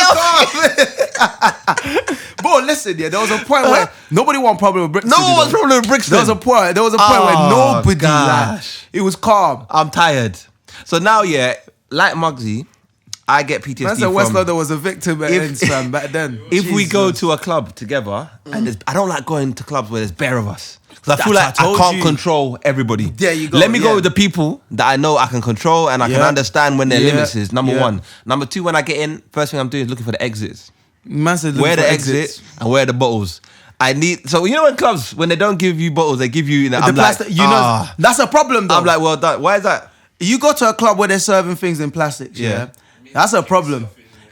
love. Bro, listen, yeah, there was a point where nobody wanted problem with Brixton. No one you was know. problem with Brixton. There was a point where Oh, nobody, like, gosh. it was calm. I'm tired. So now, yeah, like Muggsy, I get PTSD Man said from... West London was a victim at If- ends, fam, back then. If we go Jesus. to a club together, and I don't like going to clubs where there's bare of us. Because I feel That's like what I I told can't you. control everybody. There you go, Let me go yeah. with the people that I know I can control and I can Yeah. understand when their Yeah. limits is, number Yeah. 1. Number 2, when I get in, first thing I'm doing is looking for the exits. Man said Where look the for exit exits. and where the bottles. I need... So, you know in clubs, when they don't give you bottles, they give you... The I'm plastic, like, you know, ah. that's a problem though. I'm like, well done. Why is that? You go to a club where they're serving things in plastics, yeah. That's a problem.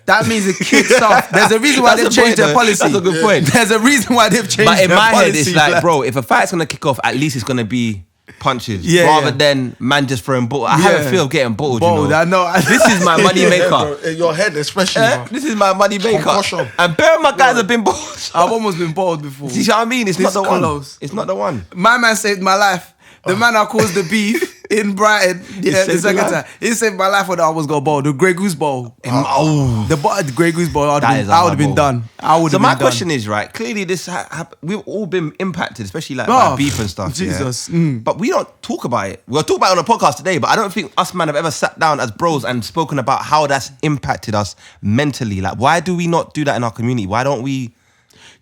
That means it kicks off. There's a reason why That's they've a changed point, their though. policy. That's a good point. There's a reason why they've changed But in their my policy. head, it's like, bro, if a fight's gonna kick off, at least it's gonna be punches, Yeah, rather yeah. than man just throwing bottle. I have a feel of getting bottled. Bold, you know? I know. This is my money Yeah, maker. bro. In your head, especially. Eh? man. This is my money maker. Concussion. And bear my guys have been bottled. I've almost been bold before. See what I mean? It's This not the close. one. It's not the one. My man saved my life. The man that caused the beef in Brighton, yeah, the saved second your life? time. He saved my life when I almost got bald. The Grey Goose Bowl. Oh. The Grey Goose Bowl, I would That have is been, a I would have hard been ball. done. I would So have my been done. question is, right, clearly we've all been impacted, especially like Oh, by beef and stuff. Jesus. Yeah? But we don't talk about it. We'll talk about it on a podcast today, but I don't think us man have ever sat down as bros and spoken about how that's impacted us mentally. Like, why do we not do that in our community? Why don't we...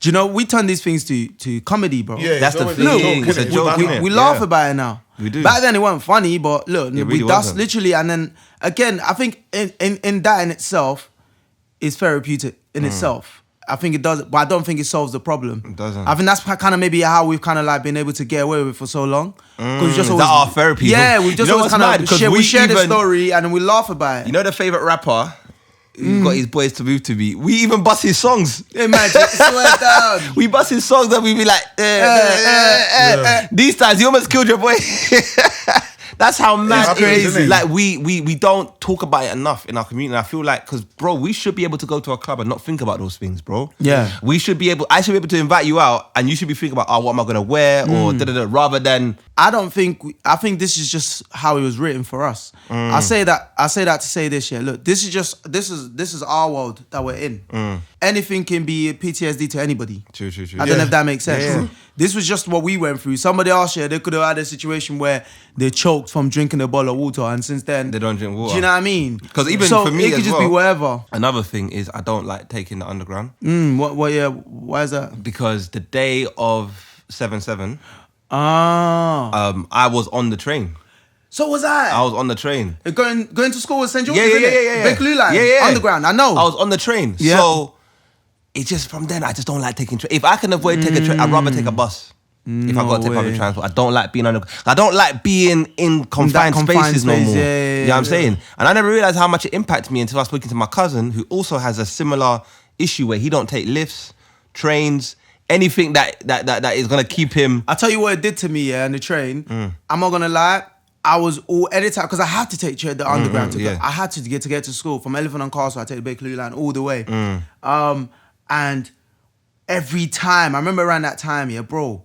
Do you know, we turn these things to comedy, bro. Yeah, That's it's the always thing. a joke, It's a innit? joke, We- innit? We Yeah. laugh about it now. We do. Back then it wasn't funny, but look, really that's wasn't. literally, and then again, I think in that in itself is therapeutic in itself. I think it does, but I don't think it solves the problem. It doesn't. I think that's kind of maybe how we've kind of like been able to get away with it for so long. Because we just Is that our therapy? Yeah, we've just You know always what's kind mad? of 'Cause we we share the even- story and we laugh about it. You know the favourite rapper who got his boys to move to me? We even bust his songs. Imagine, swear down. We bust his songs and we be like, These times you almost killed your boy. That's how mad It's it is. crazy. Like we don't talk about it enough in our community. And I feel like, because bro, we should be able to go to a club and not think about those things, bro. Yeah. I should be able to invite you out and you should be thinking about, oh, what am I gonna wear? Or da-da-da, rather than I think this is just how it was written for us. I say that to say this, yeah. Look, this is our world that we're in. Anything can be PTSD to anybody. True. I don't know if that makes sense. Yeah. This was just what we went through. Somebody else, yeah, they could have had a situation where they choked from drinking a bottle of water, and since then They don't drink water. Do you know what I mean? 'Cause even so for me it could as just be well- whatever. Another thing is I don't like taking the underground What? Yeah. Why is that? because the day of 7/7, I was on the train. So was I. I was on the train. Going to school with St. George's, Yeah. Bakerloo line, underground. I know. I was on the train. Yeah. So it's just from then I just don't like taking train. If I can avoid taking a train, I'd rather take a bus. If I got to take public way. transport, I don't like being I don't like being in confined spaces no space, more. yeah, You know what I'm saying? And I never realized how much it impacted me until I was speaking to my cousin who also has a similar issue where he don't take lifts, trains, anything that is gonna keep him. I'll tell you what it did to me, on the train. Mm. I'm not gonna lie. I was all anytime because I had to take the underground to go. yeah. I had to get to school from Elephant and Castle. I take the Bakerloo line all the way. And every time I remember around that time, bro,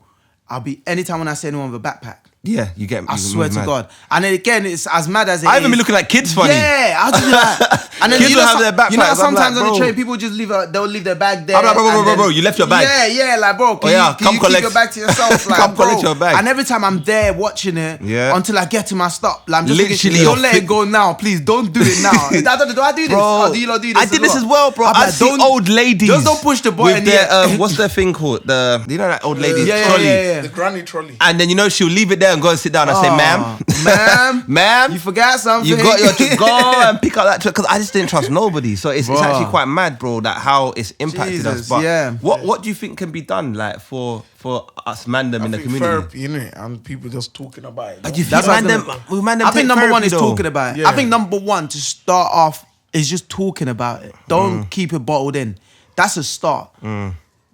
anytime when I see anyone with a backpack. Yeah, you get. I swear to God. And then again, it's as mad as it I is. even be looking at kids funny. Yeah, I'll just be like, and then Kids will have their backpacks. You know, how I'm sometimes like, on the bro. train, people just they'll leave their bag there. I'm like, and bro, then- you left your bag. Yeah, like, bro, can yeah, you come keep collect- your bag to yourself? Like, come bro. collect your bag. And every time I'm there watching it, Yeah. until I get to my stop, like, I'm just Literally, thinking, don't your let it go now, please. Don't do it now. do I do this? Bro, Oh, do you lot do this? I did this as well, bro. I'm I like, see don't- old ladies. Just don't push the button with their, yet. what's their thing called? You know that old lady yeah, trolley. yeah. The granny trolley. And then she'll leave it there and go and sit down and say, ma'am, Ma'am, you forgot something. you got your to go and pick up that because I just didn't trust nobody. So it's Bro. actually quite mad, bro, that how it's impacted us. Jesus, But yeah. what do you think can be done, like for us mandem in the community? Therapy, innit? And people just talking about it. But you think That's what I was mandem I think take number one therapy, is though? talking about it. Yeah. I think number one to start off is just talking about it. Don't keep it bottled in. That's a start.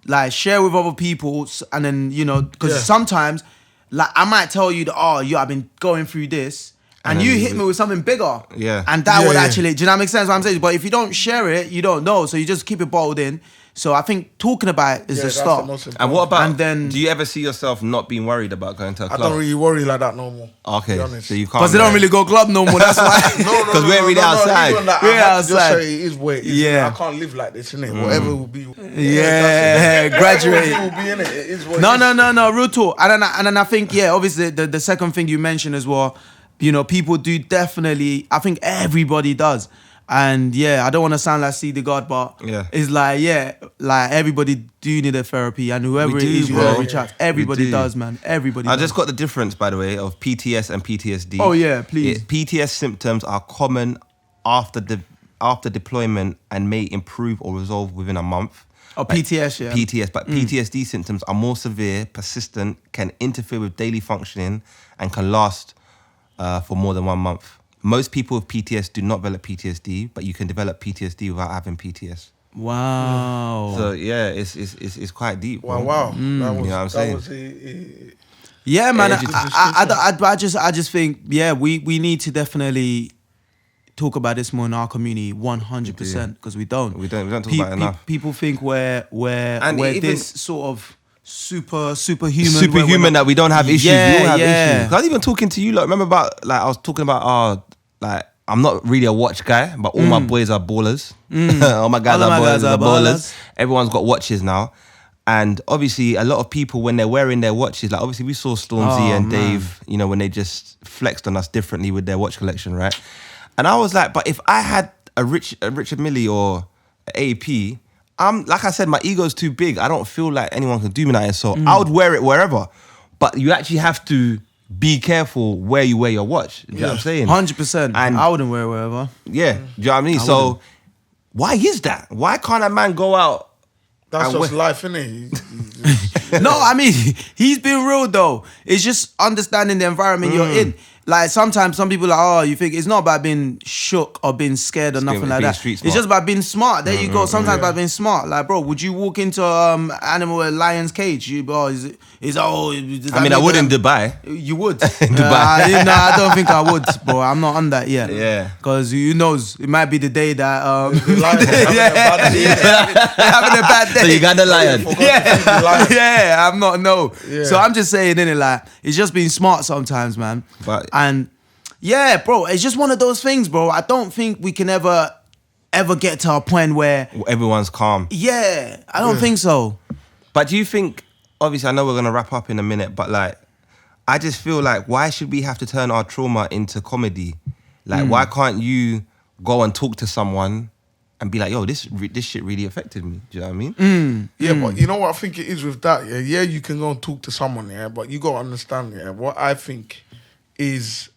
Like share with other people, and then because Yeah. sometimes, like I might tell you that I've been going through this. And And you then hit me with something bigger. Yeah. And that Yeah, would yeah. actually, do you know what makes sense what I'm saying? But if you don't share it, you don't know. So you just keep it bottled in. So I think talking about it is the that's start. the most important. And what about? And then- do you ever see yourself not being worried about going to a I club? don't really worry like that no more. Okay, to be honest. so you can't. Because they don't really go club no more. That's why. No, 'Cause we're really outside. even that, We're I have to just outside. say it is what it is. Yeah. I can't live like this, innit? Whatever will be. Yeah, graduate. Whatever will be in it. It is what No, it is. no, real talk. And then I think, obviously the second thing you mentioned as well, people do definitely, I think everybody does. And I don't want to sound like C the God, but Yeah. it's like, like everybody do need a therapy, and whoever We it do, is you bro. want to reach out. Everybody do. does, man. Everybody I does. just got the difference, by the way, of PTS and PTSD. Oh, yeah, please. PTS symptoms are common after deployment and may improve or resolve within a month. Oh, PTS, yeah. PTS, but PTSD symptoms are more severe, persistent, can interfere with daily functioning, and can last for more than 1 month. Most people with PTS do not develop PTSD, but you can develop PTSD without having PTS. Wow. So it's quite deep. Wow, bro. wow. That was, You know what I'm saying? That was Yeah, man. Yeah, I just think, we need to definitely talk about this more in our community, 100%, because we don't. We don't talk about it enough. People think we're And even- this sort of superhuman. Superhuman that we don't have issues. We all have Yeah. issues. I was even talking to you, like, remember about, like, I was talking about, like, I'm not really a watch guy, but all my boys are ballers. All my guys All are my guys ballers. are They're ballers. ballers. Everyone's got watches now. And obviously, a lot of people, when they're wearing their watches, like, obviously, we saw Stormzy and man. Dave, when they just flexed on us differently with their watch collection, right? And I was like, but if I had a Richard Mille or an AP, like I said, my ego's too big. I don't feel like anyone can do me like that. So I would wear it wherever. But you actually have to be careful where you wear your watch. Do you know what I'm saying? 100%. And- I wouldn't wear it wherever. Yeah. Do you know what I mean? So why is that? Why can't a man go out? That's And just we- life, innit? No, I mean, he's been real though. It's just understanding the environment you're in. Like sometimes some people are like, oh, you think it's not about being shook or being scared or nothing being like that. street It's smart. just about being smart. There you go. Sometimes about being smart. Like, bro, would you walk into animal a lion's cage? I would in Dubai. You would. Dubai. No, I don't think I would, bro. I'm not on that yet. Yeah. Because who knows? It might be the day that Life is having a bad day. having a bad day. So you got the lion. Yeah, I'm not, no. Yeah. So I'm just saying, innit, like, it's just being smart sometimes, man. But- And yeah, bro, it's just one of those things, bro. I don't think we can ever get to a point where, Everyone's calm. I don't think so. But do you think, obviously, I know we're going to wrap up in a minute, but like, I just feel like, why should we have to turn our trauma into comedy? Like, why can't you go and talk to someone and be like, yo, this shit really affected me? Do you know what I mean? Yeah, but you know what I think it is with that? Yeah, you can go and talk to someone, yeah, but you got to understand, yeah, what I think is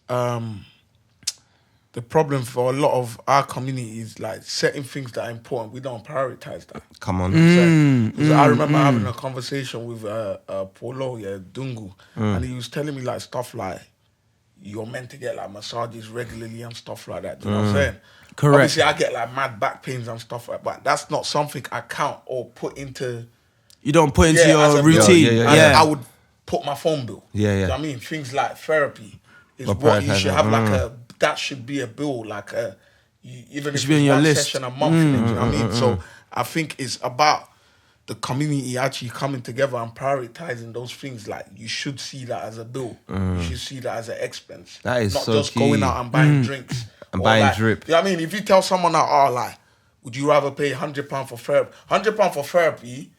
the problem for a lot of our community is like setting things that are important. We don't prioritize that. Come on. Because I remember having a conversation with Polo, Dungu, and he was telling me like stuff like, you're meant to get like massages regularly and stuff like that. Do you know what I'm saying? Correct. Obviously, I get like mad back pains and stuff like that, but that's not something I count or put into. You don't put into as your a routine. bill. Yeah. I would put my phone bill. Yeah, yeah. Do you know what I mean? Things like therapy is But what you prioritize should it. have like that should be a bill, like even if should be on it's your one list. session a month. Do you know what I mean? So I think it's about the community actually coming together and prioritizing those things. Like, you should see that as a bill. You should see that as an expense. That is not so just key. going out and buying drinks And or buying like, drip. You know what I mean? If you tell someone that, oh, like, would you rather pay £100 for therapy? £100 for therapy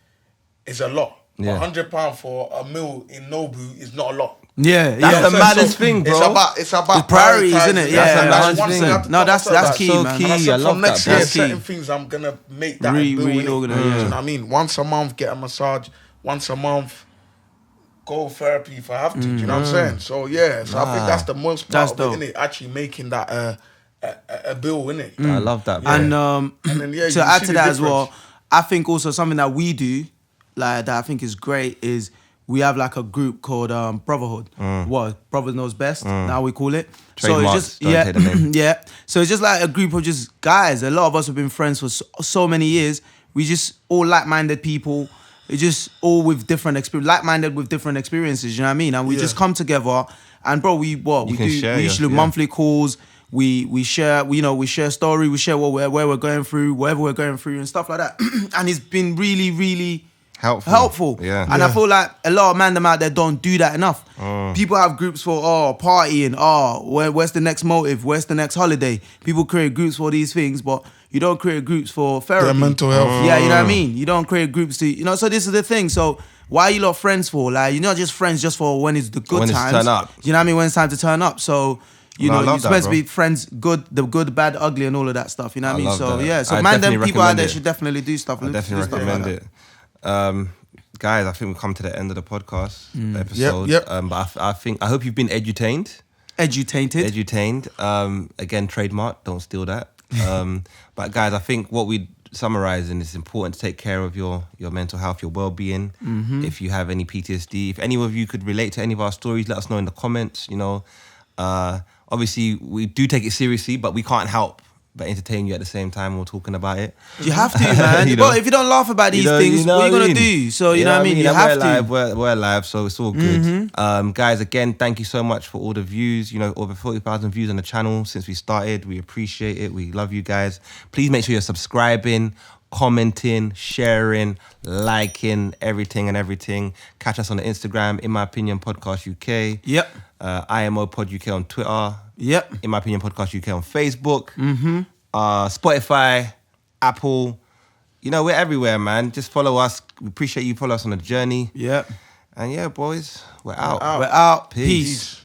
is a lot. Yeah. But £100 for a meal in Nobu is not a lot. Yeah, That's yeah. the maddest thing, bro. It's about It's priorities, prioritizing. isn't it? That's Yeah, the maddest one thing. thing I have to No, tell that's myself, key, so man. key. And I I said love from next that, year, bro. certain Key. things I'm gonna make that a bill. Reorganize, innit? yeah. You know what I mean? Once a month, get a massage. Once a month, go therapy if I have to. Do you know what I'm saying? So yeah, so I think that's the most part That's of dope. it, innit? Actually making that a bill, innit? I love that, bro. And then, yeah, you to add see to the that as well, difference. I think also something that we do, like that I think is great, is we have like a group called Brotherhood. What Brother Knows Best, now we call it. Trademarks, it's just don't take the name. yeah. So it's just like a group of just guys. A lot of us have been friends for so many years. We just all like-minded people. It's just all with different experience, like-minded with different experiences. You know what I mean? And we just come together. And bro, we can do. share We your- usually do yeah. monthly calls. We share, we share story, we share where we're going through, whatever we're going through and stuff like that. And it's been really, really helpful. Yeah. And I feel like a lot of man them out there don't do that enough. People have groups for partying, where's the next motive, where's the next holiday. People create groups for these things, but you don't create groups for therapy. Their mental health. Yeah, you know what I mean? You don't create groups to, so this is the thing. So why are you lot friends for? Like, you're not just friends just for when it's the good When it's times. turn up. You know what I mean? When it's time to turn up. So, No, I know, love you're that, supposed to bro. be friends, the good, bad, ugly, and all of that stuff. You know what I mean? love So that. yeah, so I man, them definitely people out recommend there it. should definitely do stuff. I definitely recommend it. Guys, I think we've come to the end of the podcast episode. Yep. But I hope you've been edutained. Edutained. Again, trademark, don't steal that. But guys, I think what we summarizing is important to take care of your mental health, your well-being. If you have any PTSD, if any of you could relate to any of our stories, let us know in the comments. Obviously we do take it seriously, but we can't help but entertain you at the same time we're talking about it. You have to, man. You know? But if you don't laugh about these things, what are you what I gonna mean? do? So you know what I mean. You And have we're to. live. We're live, so it's all good. Guys, again, thank you so much for all the views. Over 40,000 views on the channel since we started. We appreciate it. We love you guys. Please make sure you're subscribing, commenting, sharing, liking, everything. Catch us on the Instagram, In My Opinion Podcast UK. Yep. IMO Pod UK on Twitter. Yep. In My Opinion Podcast UK on Facebook. Spotify, Apple. We're everywhere, man. Just follow us. We appreciate you. Follow us on the journey. Yep. And yeah, boys, we're out. We're out. Peace. Peace.